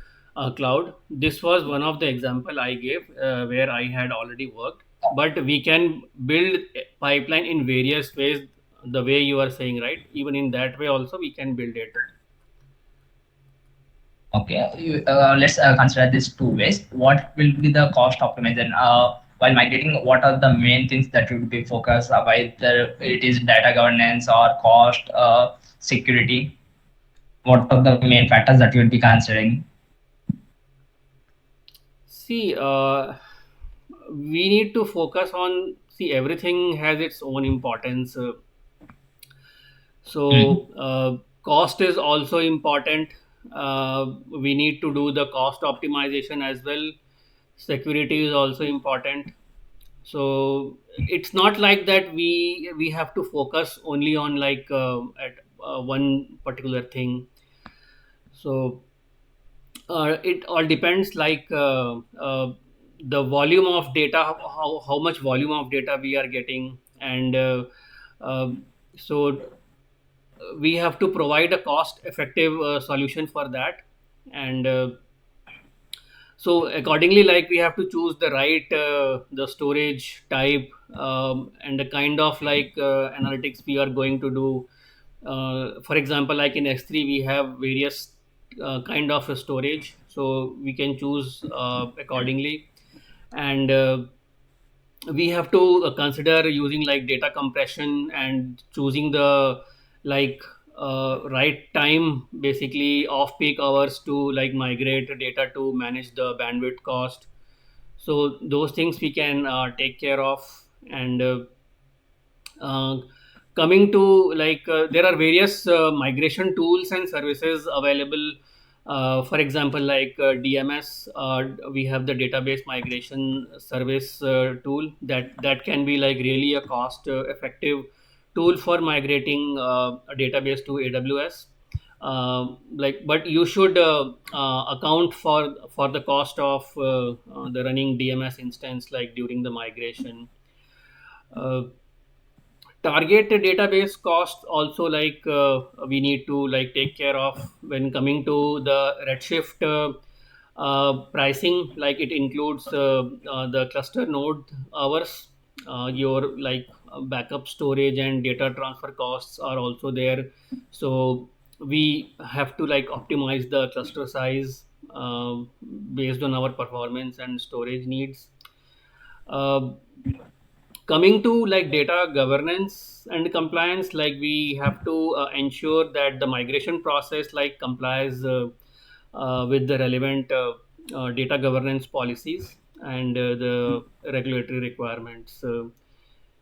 cloud. This was one of the example I gave where I had already worked. But we can build a pipeline in various ways. The way you are saying, right? Even in that way, also we can build it. Okay, let's consider these two ways. What will be the cost optimization while migrating? What are the main things that would be focused, whether it is data governance or cost, security? What are the main factors that you would be considering? See, we need to focus on. See, everything has its own importance. Mm. So cost is also important. We need to do the cost optimization as well. Security is also important. So it's not like that we have to focus only on like at one particular thing. So it all depends like the volume of data, how much volume of data we are getting, and uh, so we have to provide a cost effective solution for that. And so accordingly, like we have to choose the right the storage type, and the kind of like analytics we are going to do. For example, like in S3 we have various kind of a storage, so we can choose accordingly. And we have to consider using like data compression and choosing the like right time, basically off peak hours, to like migrate data to manage the bandwidth cost. So those things we can take care of. And uh, coming to like there are various migration tools and services available. For example, like DMS, we have the database migration service tool that can be like really a cost effective tool for migrating a database to AWS. Like, but you should account for the cost of the running DMS instance like during the migration. uh, Target database costs also, like we need to like take care of when coming to the Redshift pricing. Like it includes the cluster node hours, your like backup storage and data transfer costs are also there. So we have to like optimize the cluster size based on our performance and storage needs. uh, Coming to like data governance and compliance, like we have to ensure that the migration process like complies with the relevant data governance policies and the regulatory requirements.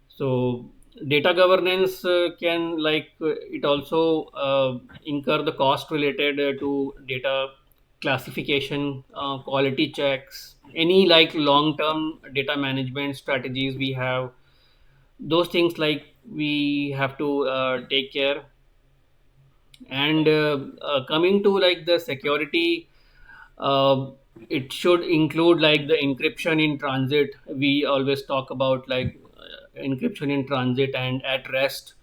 So data governance can like it also incur the cost related to data classification, quality checks, any like long term data management strategies we have. Those things like we have to take care. And coming to like the security, uh, it should include like the encryption in transit. We always talk about like encryption in transit and at rest.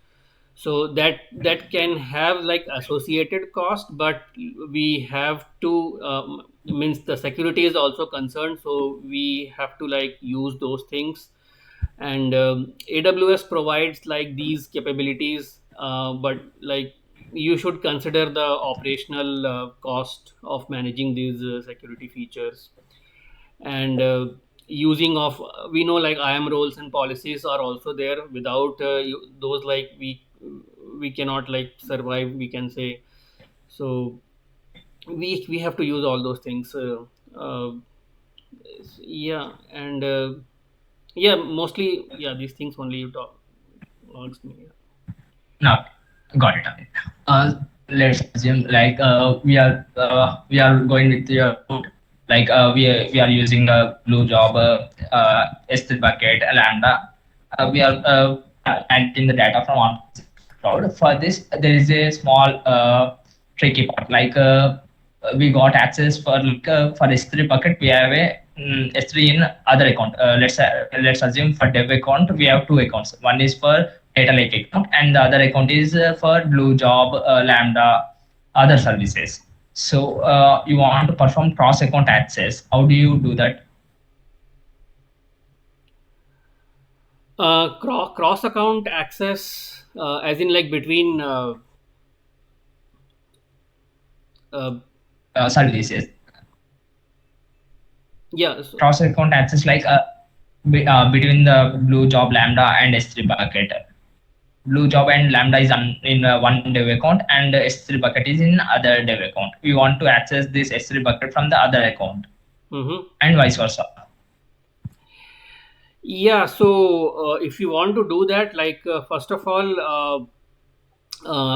So that can have like associated cost, but we have to means the security is also concerned, so we have to like use those things. And AWS provides like these capabilities, but like you should consider the operational cost of managing these security features. And using of we know like IAM roles and policies are also there. Without those, like we cannot like survive, we can say. So we have to use all those things. Yeah. And yeah, mostly, yeah, these things only you talk asked me. Yeah. No, got it. Okay. Let's assume like we are going with your route. Like we are using a blue job, S3 bucket, Lambda. We are entering the data from one cloud. For this, there is a small tricky part. Like we got access for like for S3 bucket. We have a S3 in other account. Let's assume for dev account we have two accounts. One is for data lake account and the other account is for blue job, Lambda, other services. So you want to perform cross account access. How do you do that? Cross account access, as in like between uh, Services. yeah. So, Cross account access like between the blue job, Lambda, and S3 bucket. Blue job and Lambda is in one dev account and S3 bucket is in other dev account. We want to access this S3 bucket from the other account and vice versa. yeah. So if you want to do that, like first of all,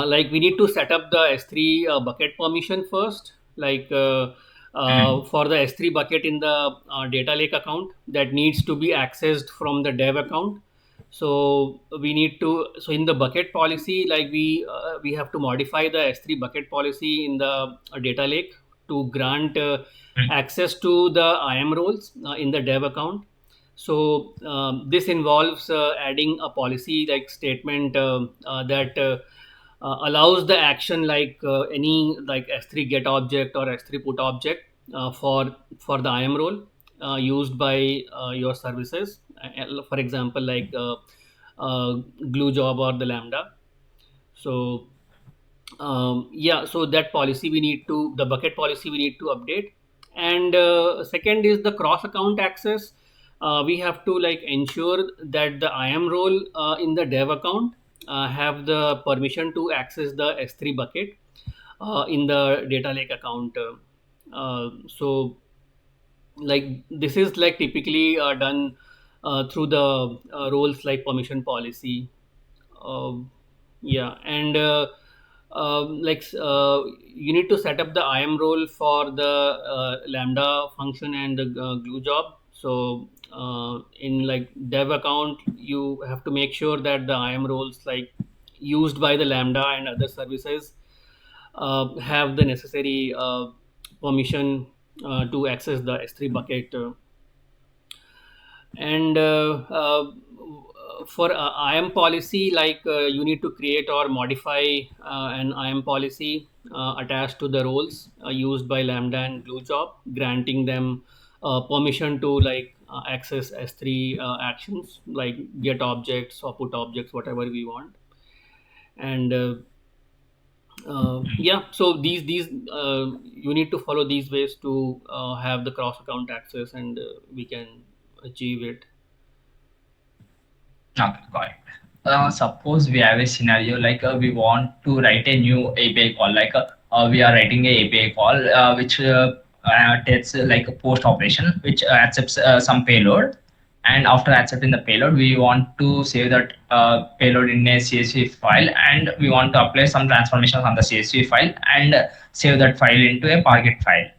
like we need to set up the S3 bucket permission first. Like for the S3 bucket in the data lake account, that needs to be accessed from the dev account. So we need to, so in the bucket policy, like we have to modify the S3 bucket policy in the data lake to grant access to the IAM roles in the dev account. So this involves adding a policy like statement that allows the action like any like S3 get object or S3 put object for the IAM role used by your services. For example, like glue job or the Lambda. So Yeah, so that policy we need to, the bucket policy we need to update. And second is the cross account access. We have to like ensure that the IAM role in the dev account have the permission to access the S3 bucket in the data lake account. So like this is like typically done through the roles like permission policy. uh, yeah, and you need to set up the IAM role for the Lambda function and the glue job. So in like dev account, you have to make sure that the IAM roles like used by the Lambda and other services have the necessary permission to access the S3 bucket. And for IAM policy, like you need to create or modify an IAM policy attached to the roles used by Lambda and Glue Job, granting them permission to like access S3 actions like get objects or put objects, whatever we want. And yeah, so these you need to follow these ways to have the cross account access, and we can achieve it. Okay, got it. Suppose we have a scenario like we want to write a new API call, like we are writing a API call which takes like a post operation, which accepts some payload, and after accepting the payload, we want to save that payload in a CSV file, and we want to apply some transformations on the CSV file and save that file into a Parquet file.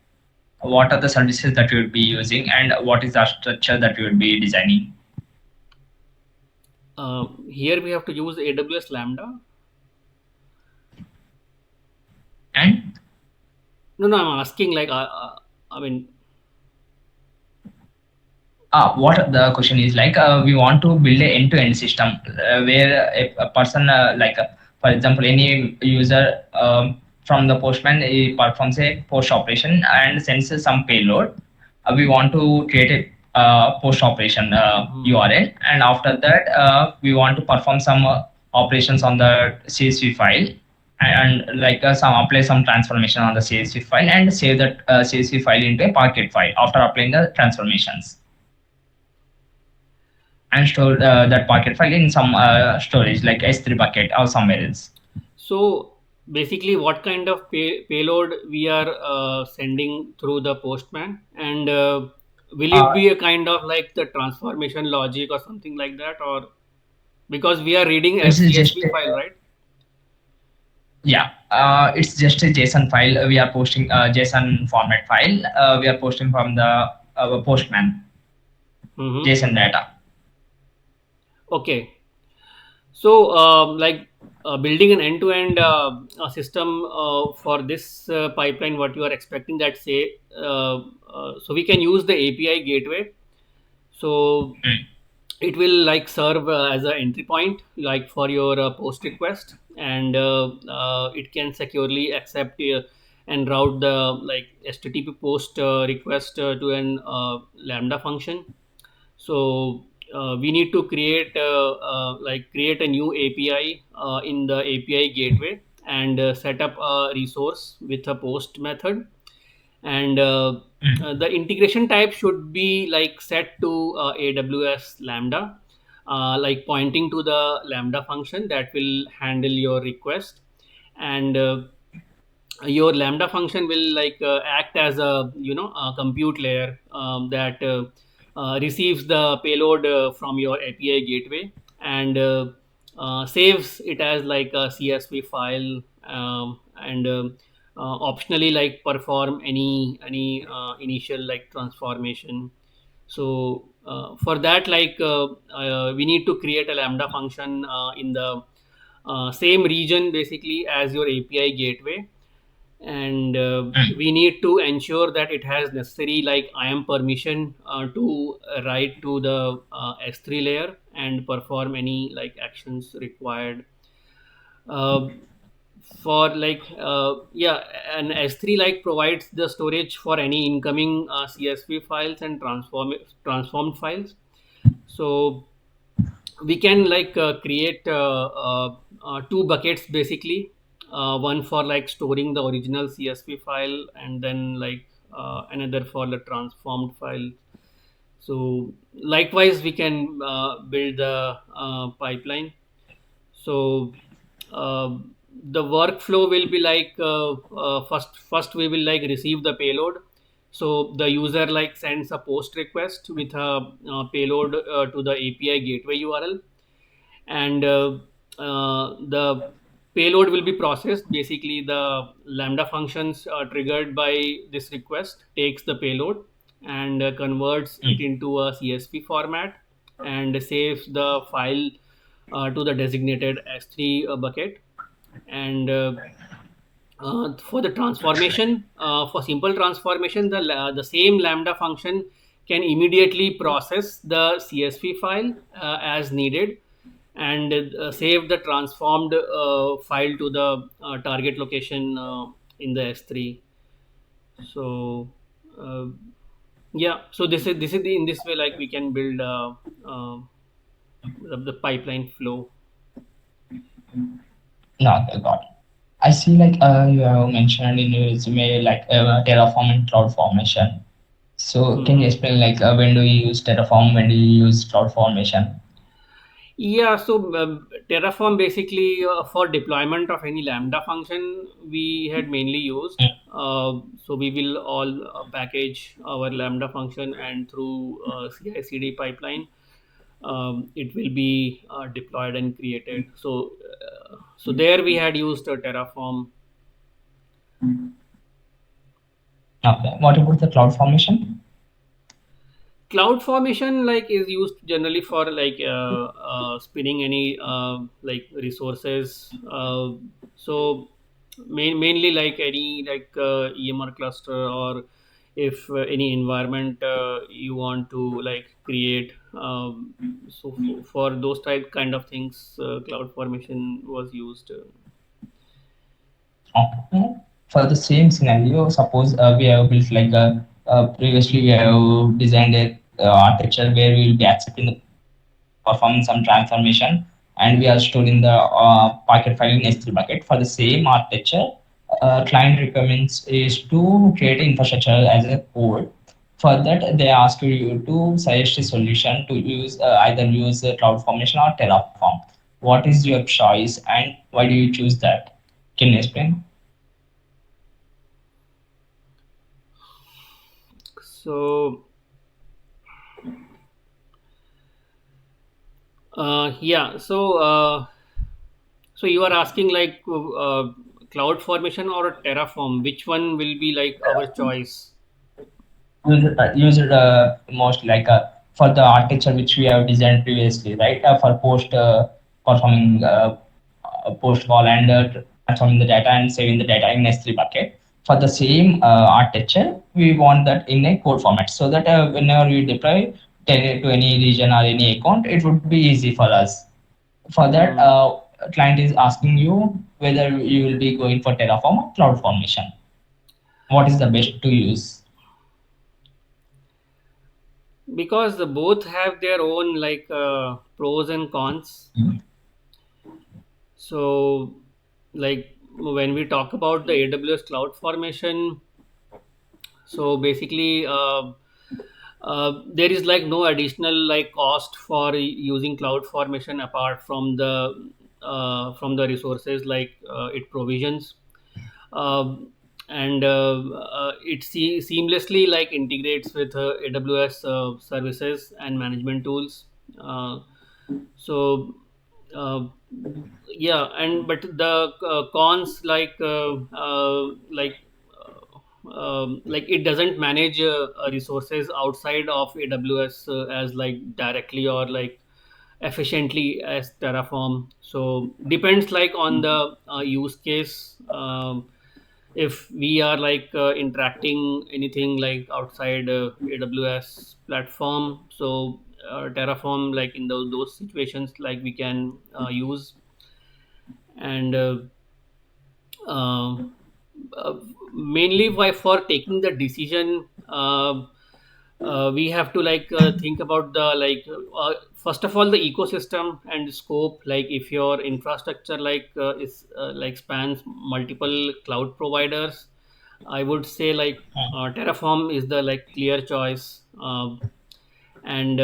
What are the services that you would be using, and what is the structure that you would be designing? Here we have to use AWS Lambda. And No, no, I'm asking like, I mean, what the question is like, we want to build a end-to-end system where a person for example any user from the postman he performs a post operation and sends some payload. We want to create a post operation URL, and after that we want to perform some operations on the CSV file, and like some apply some transformation on the CSV file and save that CSV file into a Parquet file after applying the transformations, and store that Parquet file in some storage like S3 bucket or somewhere else. so basically, what kind of payload we are sending through the postman, and will it Uh, be a kind of like the transformation logic or something like that, or because we are reading a it's just CSV file, right? yeah, it's just a JSON file. We are posting a JSON format file. We are posting from the postman Mm-hmm. JSON data. Okay. So, like building an end-to-end system for this pipeline, what you are expecting that say, so we can use the API gateway. So Mm. it will like serve as an entry point, like for your post request, and it can securely accept and route the like HTTP post request to an Lambda function. So we need to create create a new API in the API gateway, and set up a resource with a post method. And Mm. the integration type should be like set to AWS Lambda, like pointing to the Lambda function that will handle your request. And your Lambda function will like act as a a compute layer that receives the payload from your API gateway, and saves it as like a CSV file, and optionally like perform any initial like transformation. So for that, like we need to create a Lambda function in the same region basically as your API gateway. And Mm. we need to ensure that it has necessary like IAM permission to write to the S3 layer and perform any like actions required. uh, for like yeah, an S3 like provides the storage for any incoming CSV files and transformed files. So we can like create two buckets basically. one for like storing the original CSV file, and then like another for the transformed file. So likewise, we can build the pipeline. So uh, the workflow will be like first we will like receive the payload. So the user like sends a post request with a payload to the API gateway URL, and the payload will be processed. Basically, the lambda functions triggered by this request takes the payload and converts it Mm. into a CSV format and saves the file to the designated S3 bucket. And for the transformation, for simple transformation, the same lambda function can immediately process the CSV file as needed, and save the transformed file to the target location in the S3. So uh, yeah, so this is in this way like we can build the pipeline flow. No, okay, got it. I see like you have mentioned in your resume like Terraform and CloudFormation. So can you Mhm. explain like when do you use Terraform, when do you use CloudFormation? Yeah, so Terraform basically for deployment of any Lambda function we had mainly used. Mm. So we will all package our Lambda function, and through CI/CD pipeline, it will be deployed and created. So there we had used Terraform. Okay. What about the CloudFormation? Cloud formation like is used generally for like spinning any like resources. So mainly like any like EMR cluster, or if any environment you want to like create. So for those type kind of things, cloud formation was used. Okay. For the same scenario, suppose we have built like a previously we have designed a architecture where we will be accepting the performing some transformation and we are storing the packet file in S3 bucket. For the same architecture, client requirements is to create infrastructure as a code. For that, they ask you to suggest a solution to use either use CloudFormation or Terraform. What is your choice and why do you choose that? Can you explain? So yeah, so you are asking like cloud formation or Terraform, which one will be like our choice? Use it most like for the architecture which we have designed previously, right? For post performing post call and transforming the data and saving the data in S3 bucket. For the same architecture, we want that in a code format so that whenever we deploy to any region or any account, it would be easy for us. For that, Hmm. client is asking you whether you will be going for Terraform or CloudFormation. What is the best to use? Because the both have their own like pros and cons. Mhm. So like when we talk about the AWS cloud formation, so basically there is like no additional like cost for using cloud formation apart from the resources like it provisions. And it seamlessly like integrates with AWS services and management tools. So uh, yeah, and but the cons like it doesn't manage resources outside of AWS as like directly or like efficiently as Terraform. So depends like on the use case. If we are like interacting anything like outside AWS platform, so Terraform like in those situations like we can use. And uh, mainly why for taking the decision, we have to think about the first of all the ecosystem and scope. Like if your infrastructure is spans multiple cloud providers, I would say Terraform is the clear choice. And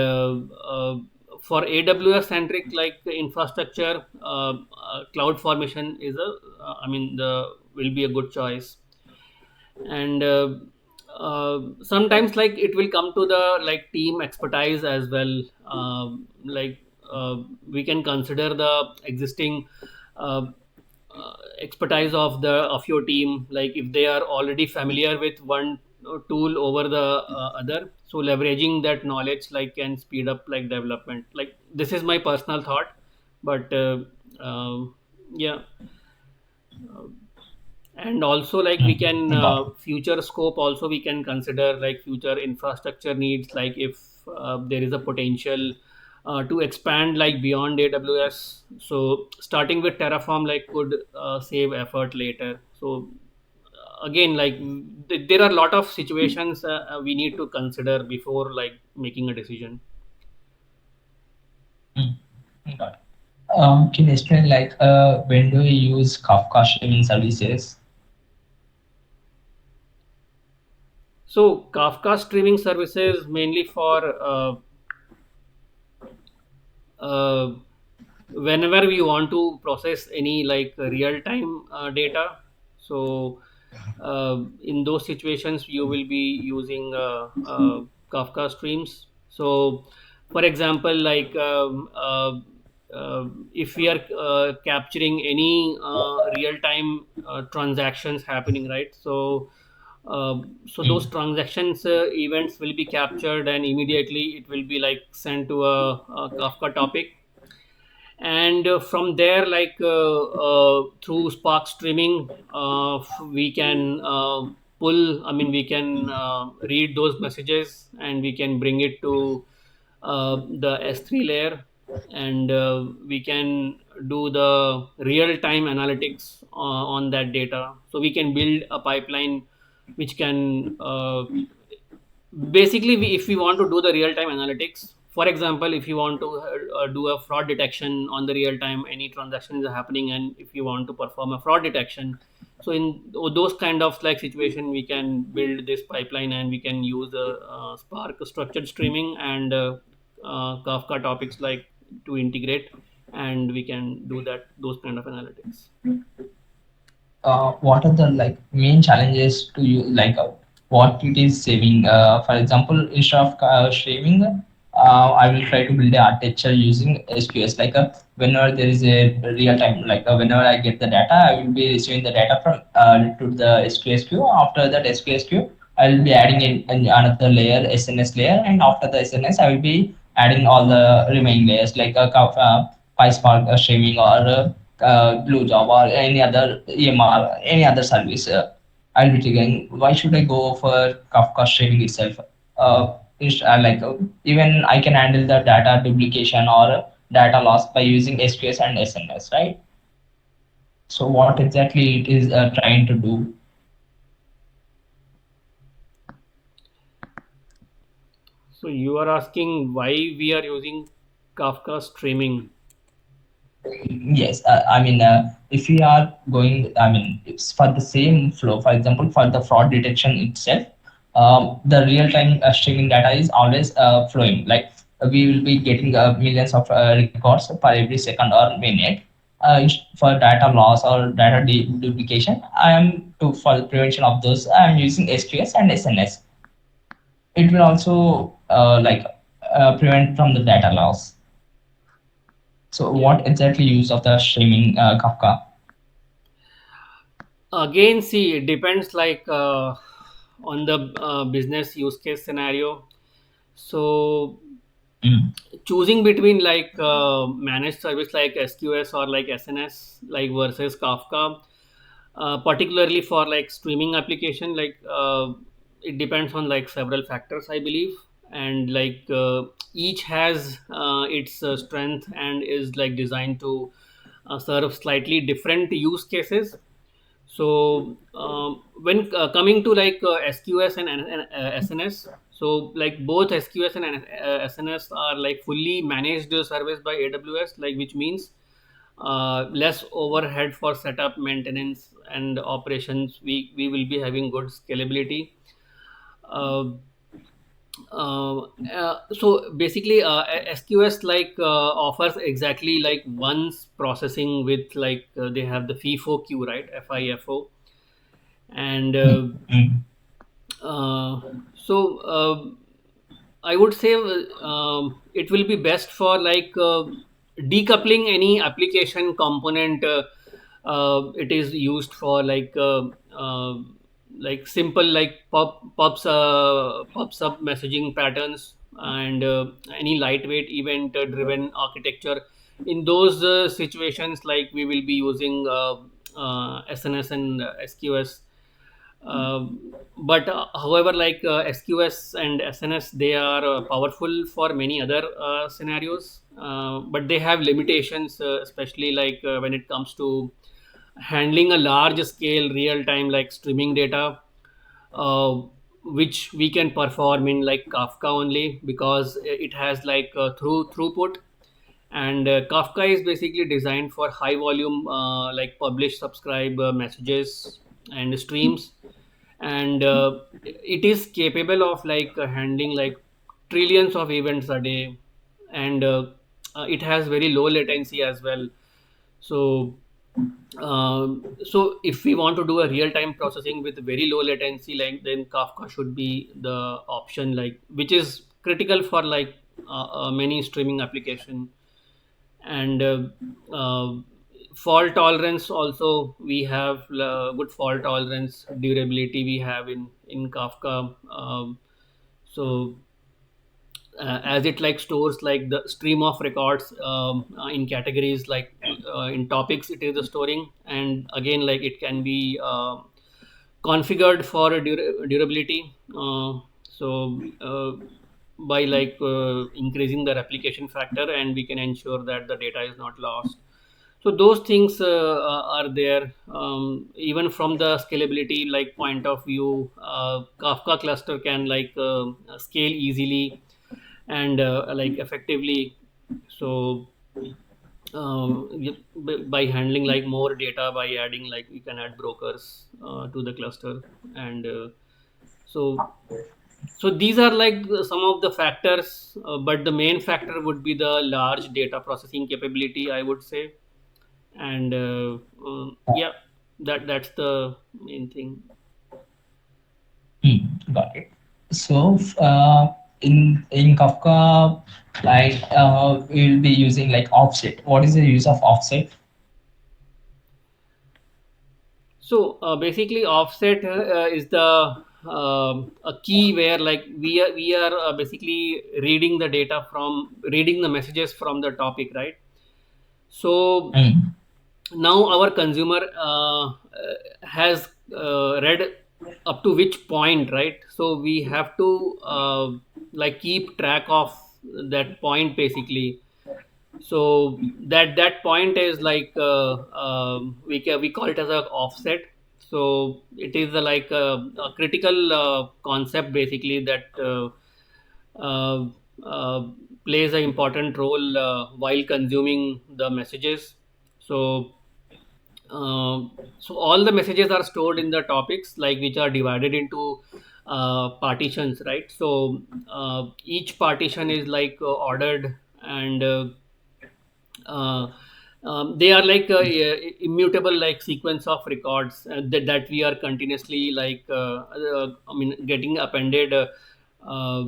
For AWS centric infrastructure, cloud formation is a I mean the will be a good choice. And sometimes it will come to the team expertise as well. We can consider the existing uh, expertise of your team, like if they are already familiar with one tool over the other, so leveraging that knowledge can speed up development. Like this is my personal thought, but yeah. And also we can Got it. future scope also we can consider, like future infrastructure needs, like if there is a potential to expand beyond AWS. So starting with Terraform could save effort later. So again, there are a lot of situations we need to consider before making a decision. Mm, got it. Can you explain when do you use Kafka streaming services? So Kafka streaming services mainly for uh, whenever we want to process any real time data. So in those situations you will be using Kafka streams. So for example, if we are capturing any real time transactions happening, right? So those Mm, transactions events will be captured, and immediately it will be sent to a Kafka topic. And from there, through Spark streaming, we can pull I mean we can read those messages, and we can bring it to the S3 layer, and we can do the real time analytics on that data. So we can build a pipeline which can basically, if we want to do the real time analytics, for example, if you want to do a fraud detection on the real time, any transactions are happening, and if you want to perform a fraud detection, so in those kind of situation, we can build this pipeline, and we can use Spark structured streaming and Kafka topics to integrate, and we can do that those kind of analytics. what are the main challenges to you, what it is saving? For example, instead of streaming, I will try to build a architecture using SQS. Whenever there is a real time, whenever I get the data, I will be receiving the data from to the SQS queue. After that SQS queue, I will be adding in another layer, SNS layer, and after the SNS, I will be adding all the remaining layers PySpark streaming or Blue Job or any other EMR, any other service. I'll be triggering. Why should I go for Kafka streaming itself? Even I can handle the data duplication or data loss by using SQS and SNS, right? So what exactly it is trying to do? So you are asking why we are using Kafka streaming. Yes, I mean, if we are going, I mean, it's for the same flow. For example, for the fraud detection itself, the real-time streaming data is always flowing. We will be getting millions of records per every second or minute. For data loss or data duplication, I am to for the prevention of those. I am using SQS and SNS. It will also prevent from the data loss. So, Yeah. what exactly use of the streaming Kafka? Again, see, it depends on the business use case scenario. So Mm. choosing between managed service like SQS or SNS versus Kafka, particularly for streaming application, it depends on several factors, I believe. And each has its strength, and is designed to serve slightly different use cases. So when coming to SQS and SNS, So like both SQS and SNS are like fully managed service by AWS, like which means less overhead for setup, maintenance, and operations. We will be having good scalability. Uh, so basically, SQS like offers exactly like once processing with like they have the FIFO queue, right? FIFO, and Mm. so I would say it will be best for like decoupling any application component. It is used for like simple like pops up messaging patterns and any lightweight event driven architecture. In those situations, like we will be using SNS and SQS. But however, like SQS and SNS, they are powerful for many other scenarios, but they have limitations, especially like when it comes to handling a large scale real time like streaming data, uh, which we can perform in like Kafka only, because it has like throughput. And Kafka is basically designed for high volume like publish subscribe messages and streams, and it is capable of like handling like trillions of events a day, and it has very low latency as well. So so if we want to do a real time processing with very low latency, like then Kafka should be the option, like which is critical for like many streaming application. And uh, fault tolerance also, we have good fault tolerance durability we have in Kafka. So as it like stores like the stream of records in categories, like in topics it is storing, and again like it can be configured for durability. So by like increasing the replication factor, and we can ensure that the data is not lost. So those things are there. Even from the scalability like point of view, Kafka cluster can like scale easily and like effectively. So by handling like more data, by adding like we can add brokers to the cluster. And so so these are like some of the factors, but the main factor would be the large data processing capability, I would say. And yeah, that's the main thing. Got it. So, in Kafka, like we'll be using like offset. What is the use of offset? So basically, offset is the a key where like we are basically reading the messages from the topic, right? So Mm. now our consumer has read up to which point, right? So we have to like keep track of that point basically. So that point is like we call it as a offset. So it is like a critical concept basically that uh, uh, plays an important role while consuming the messages. So so all the messages are stored in the topics, like which are divided into partitions, right? So each partition is like ordered, and uh, they are like immutable like sequence of records that we are continuously like I mean getting appended uh,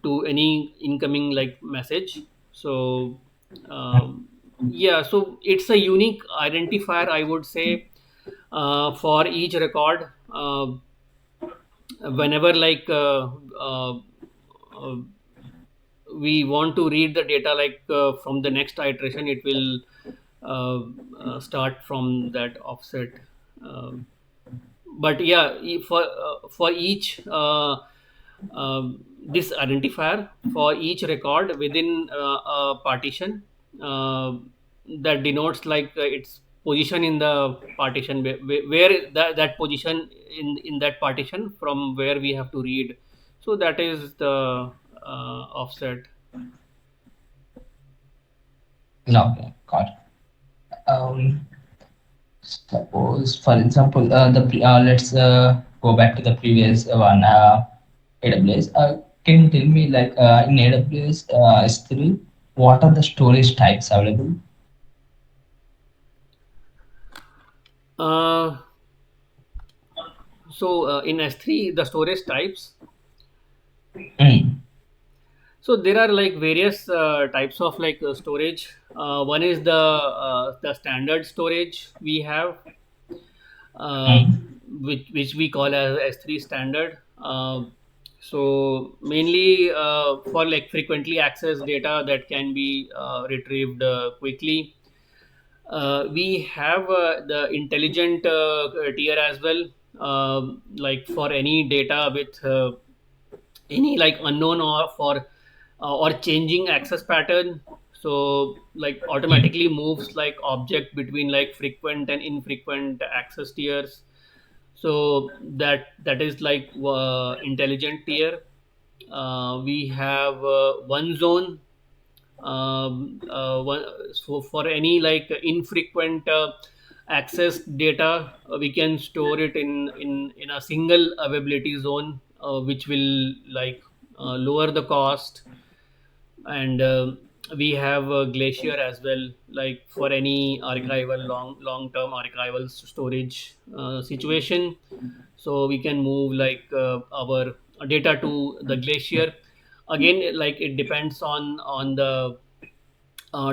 to any incoming like message. So yeah, so it's a unique identifier, I would say, for each record. Whenever like uh, we want to read the data like from the next iteration, it will uh, start from that offset. Um but yeah, for each this identifier for each record within a partition, uh, that denotes like its position in the partition, where that position in that partition from where we have to read. So that is the offset. Okay, got it. Suppose, for example, let's go back to the previous one, AWS. Can you tell me, like, in AWS S3, what are the storage types available? Uh, so in S3, the storage types. Mm. So there are like various types of like storage. One is the standard storage we have, uh, Mm. which we call as S3 standard. So mainly for like frequently accessed data that can be retrieved quickly. We have the intelligent tier as well, like for any data with any like unknown or changing access pattern. So like Mm. automatically moves like object between like frequent and infrequent access tiers. So that is like intelligent tier. We have one zone, one, so for any like infrequent access data, we can store it in a single availability zone, which will like lower the cost. And we have a glacier as well, like for any archival long term archival storage situation. So we can move like our data to the glacier. Again, like it depends on the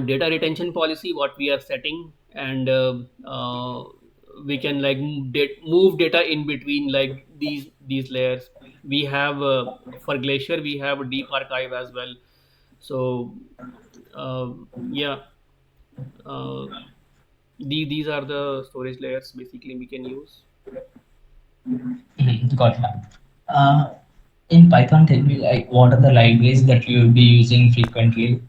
data retention policy what we are setting. And we can like move data in between like these layers. We have for glacier we have a deep archive as well. So yeah, uh, these are the storage layers basically we can use. Mhm, got that. In Python, tell me, like, what are the libraries that you will be using frequently?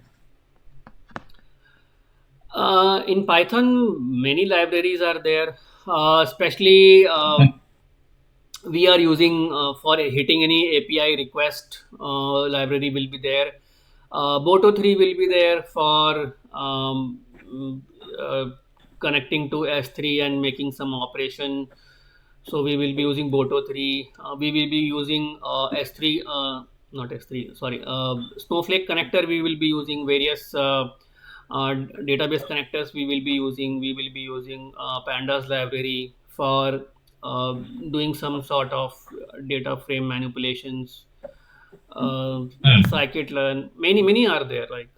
In Python, many libraries are there, especially we are using for hitting any API request. Library will be there. Boto 3 will be there for mm, uh, connecting to S3 and making some operation. So we will be using Boto 3. We will be using S3, not S3, sorry, Snowflake connector. We will be using various database connectors. We will be using Pandas library for uh, doing some sort of data frame manipulations. Mm. Scikit-learn, many are there. Like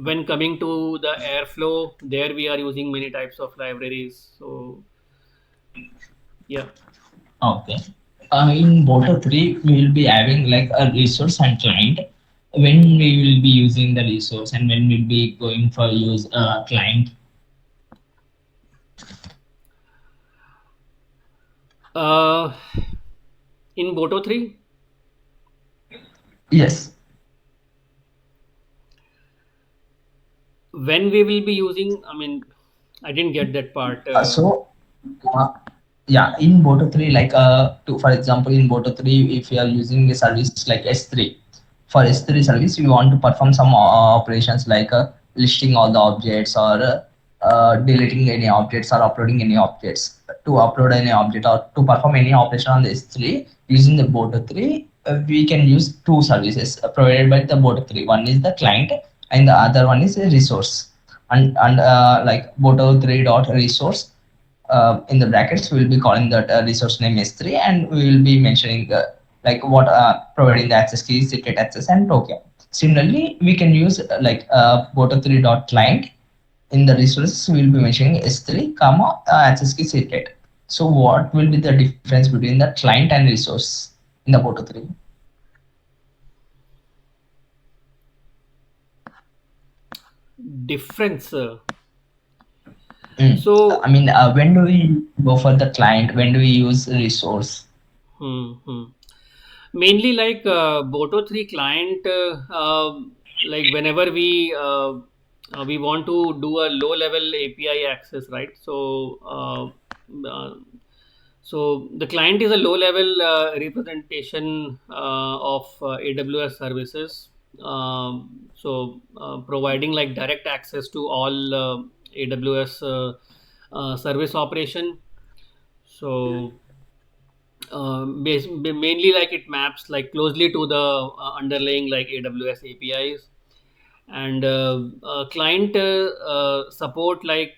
when coming to the Airflow, there we are using many types of libraries. So yeah. Okay. In Boto 3, we will be having like a resource and client. When we will be using the resource and when we'll be going for use client. Uh, in Boto 3, Yes. when we will be using, I mean, I didn't get that part. So, uh, yeah, in Boto 3, like, for example, in Boto 3, if you are using a service like S3, for S3 service, you want to perform some operations like listing all the objects or deleting any objects or uploading any objects. To upload any object or to perform any operation on the S3 using the Boto 3, we can use two services provided by the Boto 3. One is the client and the other one is a resource. And like Boto 3 dot resource, in the brackets we will be calling that resource name S3, and we will be mentioning like what providing the access keys, secret access, and token. Similarly, we can use Boto 3 dot client. In the resources we will be mentioning S3 comma access key secret. So what will be the difference between the client and resource in the Boto 3? Difference. Mm. I So, mean, when do we go for the client? When do we use resource? hmm, hmm. Mainly like Boto 3 client, like whenever we want to do a low level API access, right? So So the client is a low-level representation of AWS services. Providing like direct access to all AWS service operation. So mainly like it maps like closely to the underlying like AWS APIs, and client support like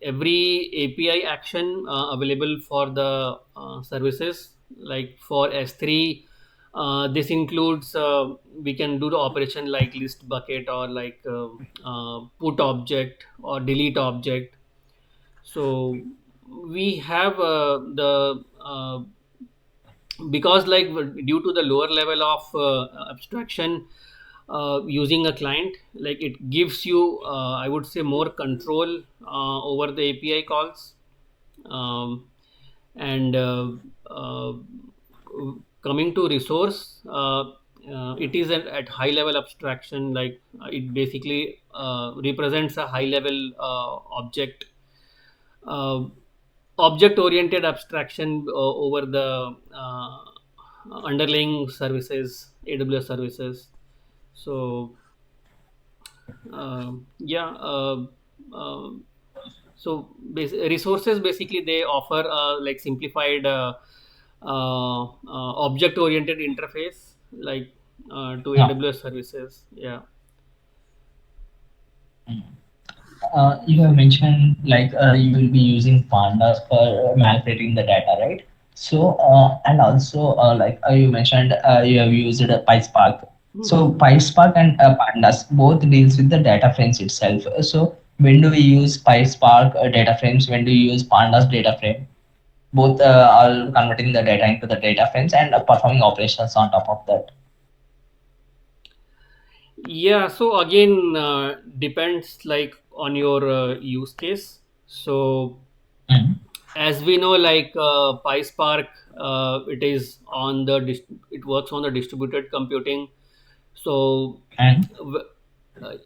every API action available for the services. Like for S3, this includes we can do the operation like list bucket or like put object or delete object. So we have the because like due to the lower level of abstraction using a client, like it gives you I would say more control over the API calls. And uh, coming to resource, it is at high level abstraction, like it basically represents a high level uh, object oriented abstraction over the underlying services, AWS services. So yeah uh, resources basically they offer like simplified object oriented interface like to Yeah. AWS services. Yeah. You have mentioned like you will be using pandas for manipulating the data, right? So and also like you mentioned you have used PySpark. So Mhm. PySpark and pandas both deals with the data frames itself. So when do we use PySpark data frames? When do you use pandas data frame? Both are converting the data into the data frames and performing operations on top of that. Yeah, so again, depends like on your use case. So Mhm. as we know, like PySpark, it is on the it works on the distributed computing. So And w- uh,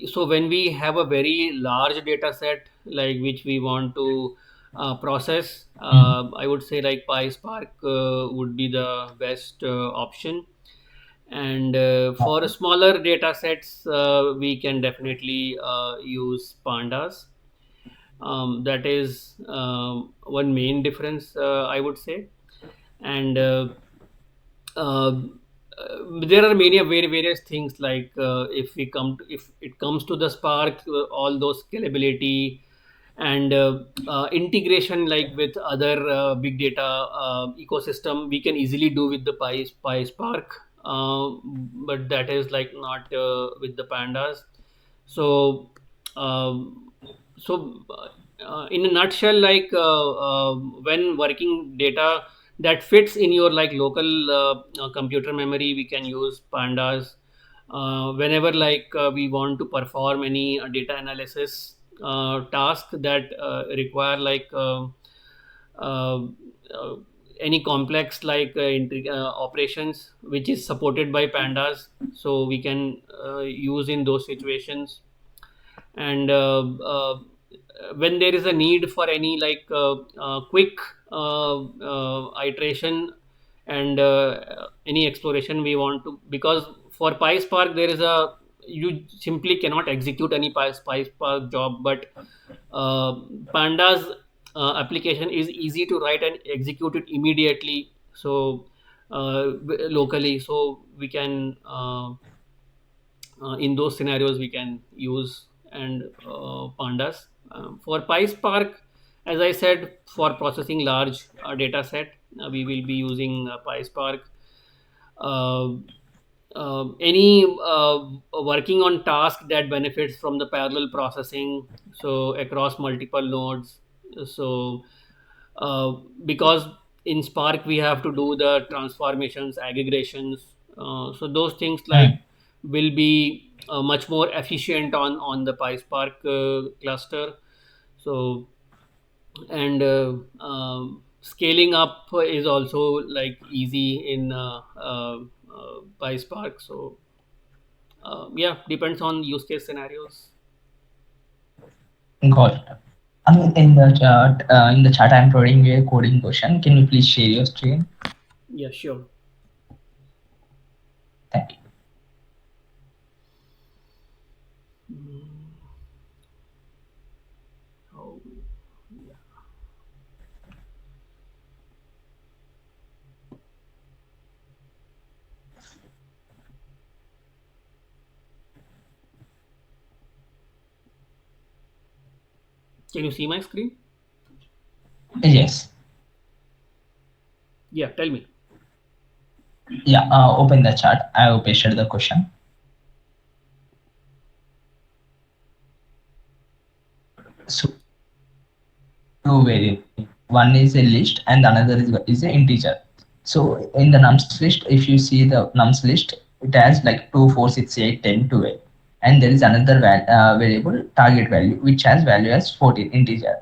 so when we have a very large data set like which we want to process, mhm. I would say like PySpark would be the best option. And for Okay. smaller data sets, we can definitely use pandas. That is one main difference, I would say. And uh, there are many very various things like if we come to, if it comes to the Spark, all those scalability and integration like with other big data ecosystem we can easily do with the PySpark, but that is like not with the pandas. So um, in a nutshell, like when working data that fits in your like local computer memory, we can use pandas. Whenever like we want to perform any data analysis task that require like uh, uh, any complex like operations which is supported by pandas, so we can use in those situations. And when there is a need for any like quick iteration and any exploration we want to, because for PySpark there is a, you simply cannot execute any PySpark job, but uh, pandas application is easy to write and execute it immediately. So locally, so we can in those scenarios we can use and pandas. For PySpark, as I said, for processing large data set, we will be using PySpark. uh, any working on task that benefits from the parallel processing, so across multiple nodes. So uh, because in Spark we have to do the transformations, aggregations, so those things like Mm. will be much more efficient on the PySpark cluster. So and scaling up is also like easy in PySpark. So yeah, depends on use case scenarios. Got it. In the chat, I'm providing you a coding question. Can you please share your screen? Yeah, sure. Thank you. Oh, yeah. Can you see my screen? Yes. Yeah, tell me. Yeah. Open the chat. I have pasted the question. So two variables. One is a list and another is an integer. So in the nums list, if you see the nums list, it has like 2, 4, 6, 8, 10, 12. And there is another variable target value, which has value as 14 integer.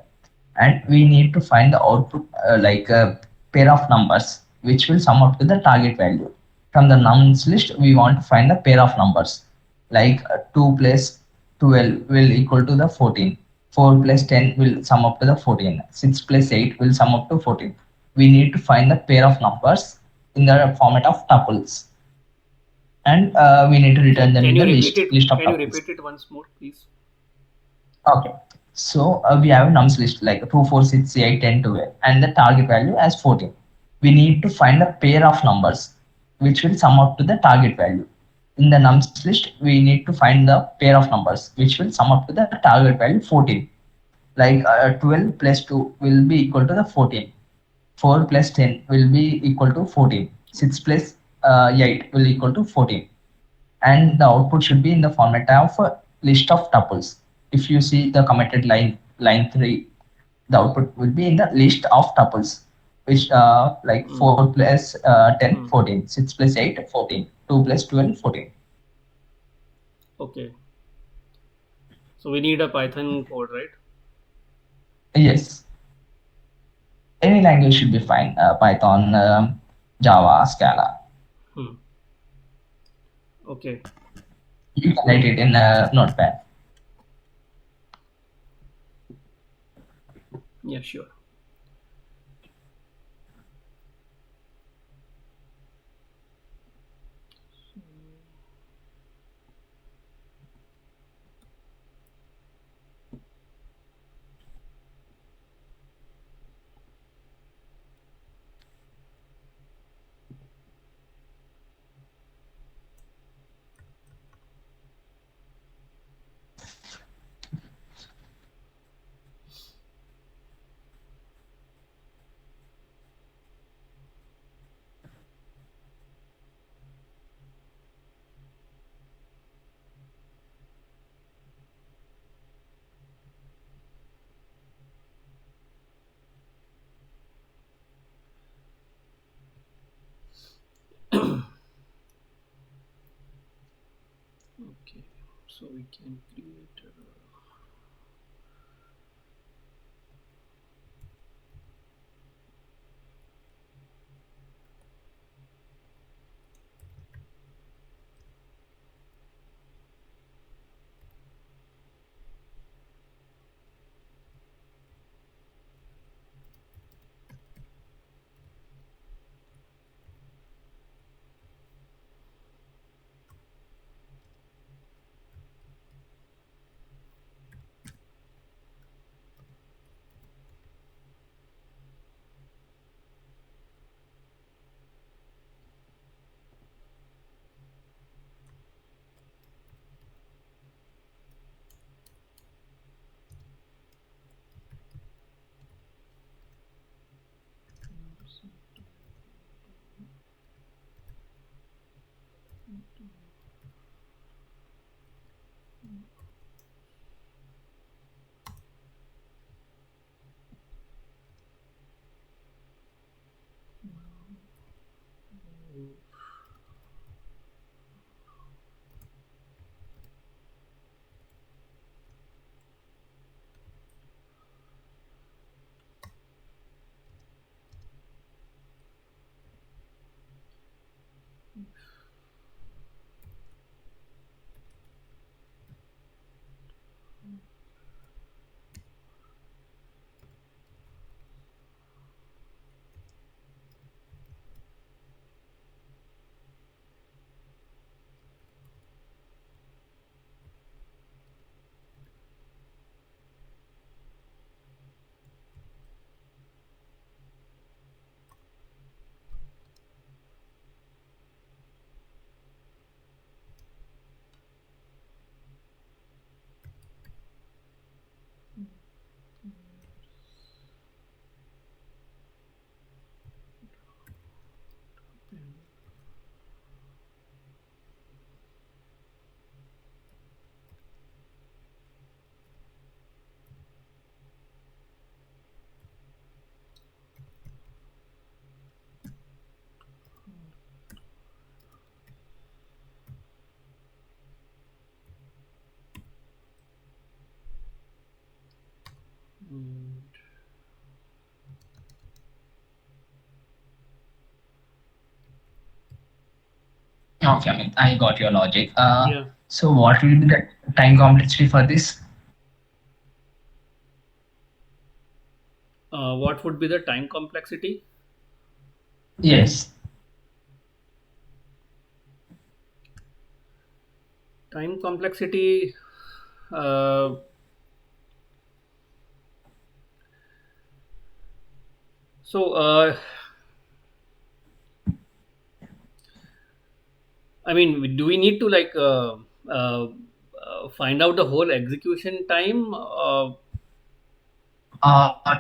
And we need to find the output like a pair of numbers, which will sum up to the target value. From the nums list, we want to find the pair of numbers like 2 plus 12 will equal to the 14. 4 plus 10 will sum up to the 14. 6 plus 8 will sum up to 14. We need to find the pair of numbers in the format of tuples, and we need to return them Can in you the repeat list it? list of Can you tuples. repeat it once more, please? Okay. So we have a nums list like 2, 4, 6, 8, 10, 12, and the target value as 14. We need to find a pair of numbers which will sum up to the target value. In the nums list, we need to find the pair of numbers which will sum up to the target value 14. Like 12 plus 2 will be equal to the 14. 4 plus 10 will be equal to 14. 6 plus 8 will equal to 14, and the output should be in the format of a list of tuples. If you see the commented line 3, the output will be in the list of tuples, which like Mm. 4 plus 10, Mm. 14, 6 plus 8, 14, 2 plus 12, 14. Okay. So we need a Python code, right? Yes, any language should be fine. Python, Java, Scala. Hmm. Okay. You can write it in Notepad. Yeah, sure. Okay. So we can create. Okay, I mean, I got your logic. Yeah. So what will be the time complexity for this? What would be the time complexity? Yes. Time complexity. Uh, so, I mean, do we need to like find out the whole execution time?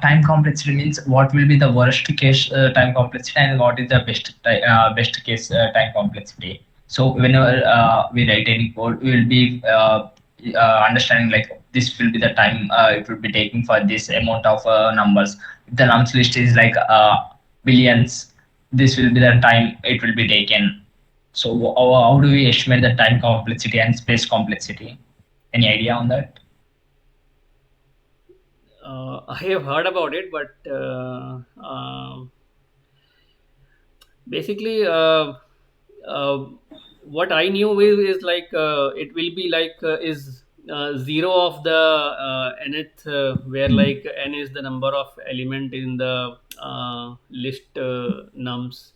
Time complexity means what will be the worst case time complexity and what is the best case time complexity. So whenever we write any code, we will be understanding like this will be the time it will be taking for this amount of numbers. If the nums list is like billions, this will be the time it will be taken. So how do we estimate the time complexity and space complexity? Any idea on that? I have heard about it, but basically, uh, what I knew is like it will be like is zero of the nth, where like n is the number of element in the list nums.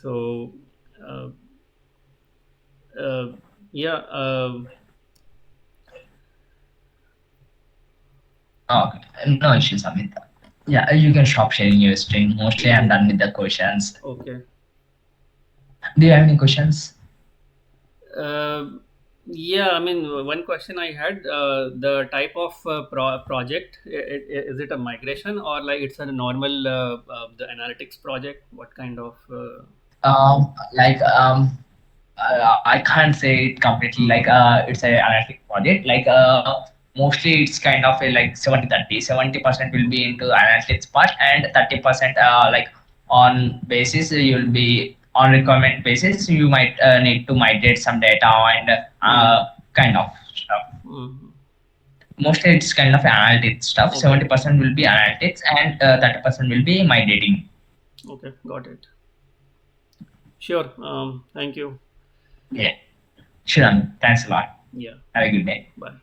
So, uh, uh, yeah. Okay, no issues, Amit. Yeah, you can stop sharing your screen. Mostly, I'm done with the questions. Okay. Do you have any questions? Uh, yeah, I mean, one question I had, the type of project, is it a migration or like it's a normal the analytics project? What kind of? Like I can't say it completely like it's a analytic project. Like mostly it's kind of a like 70-30. 70% will be into analytics part and 30% like on basis you'll be on requirement basis you might need to migrate some data and Mm, kind of stuff. mm, Mostly it's kind of analytics stuff. okay, 70% will be analytics and 30% will be migrating. okay, got it. Sure. Thank you. Yeah, sure. Thanks a lot. Yeah, Have a good day. bye.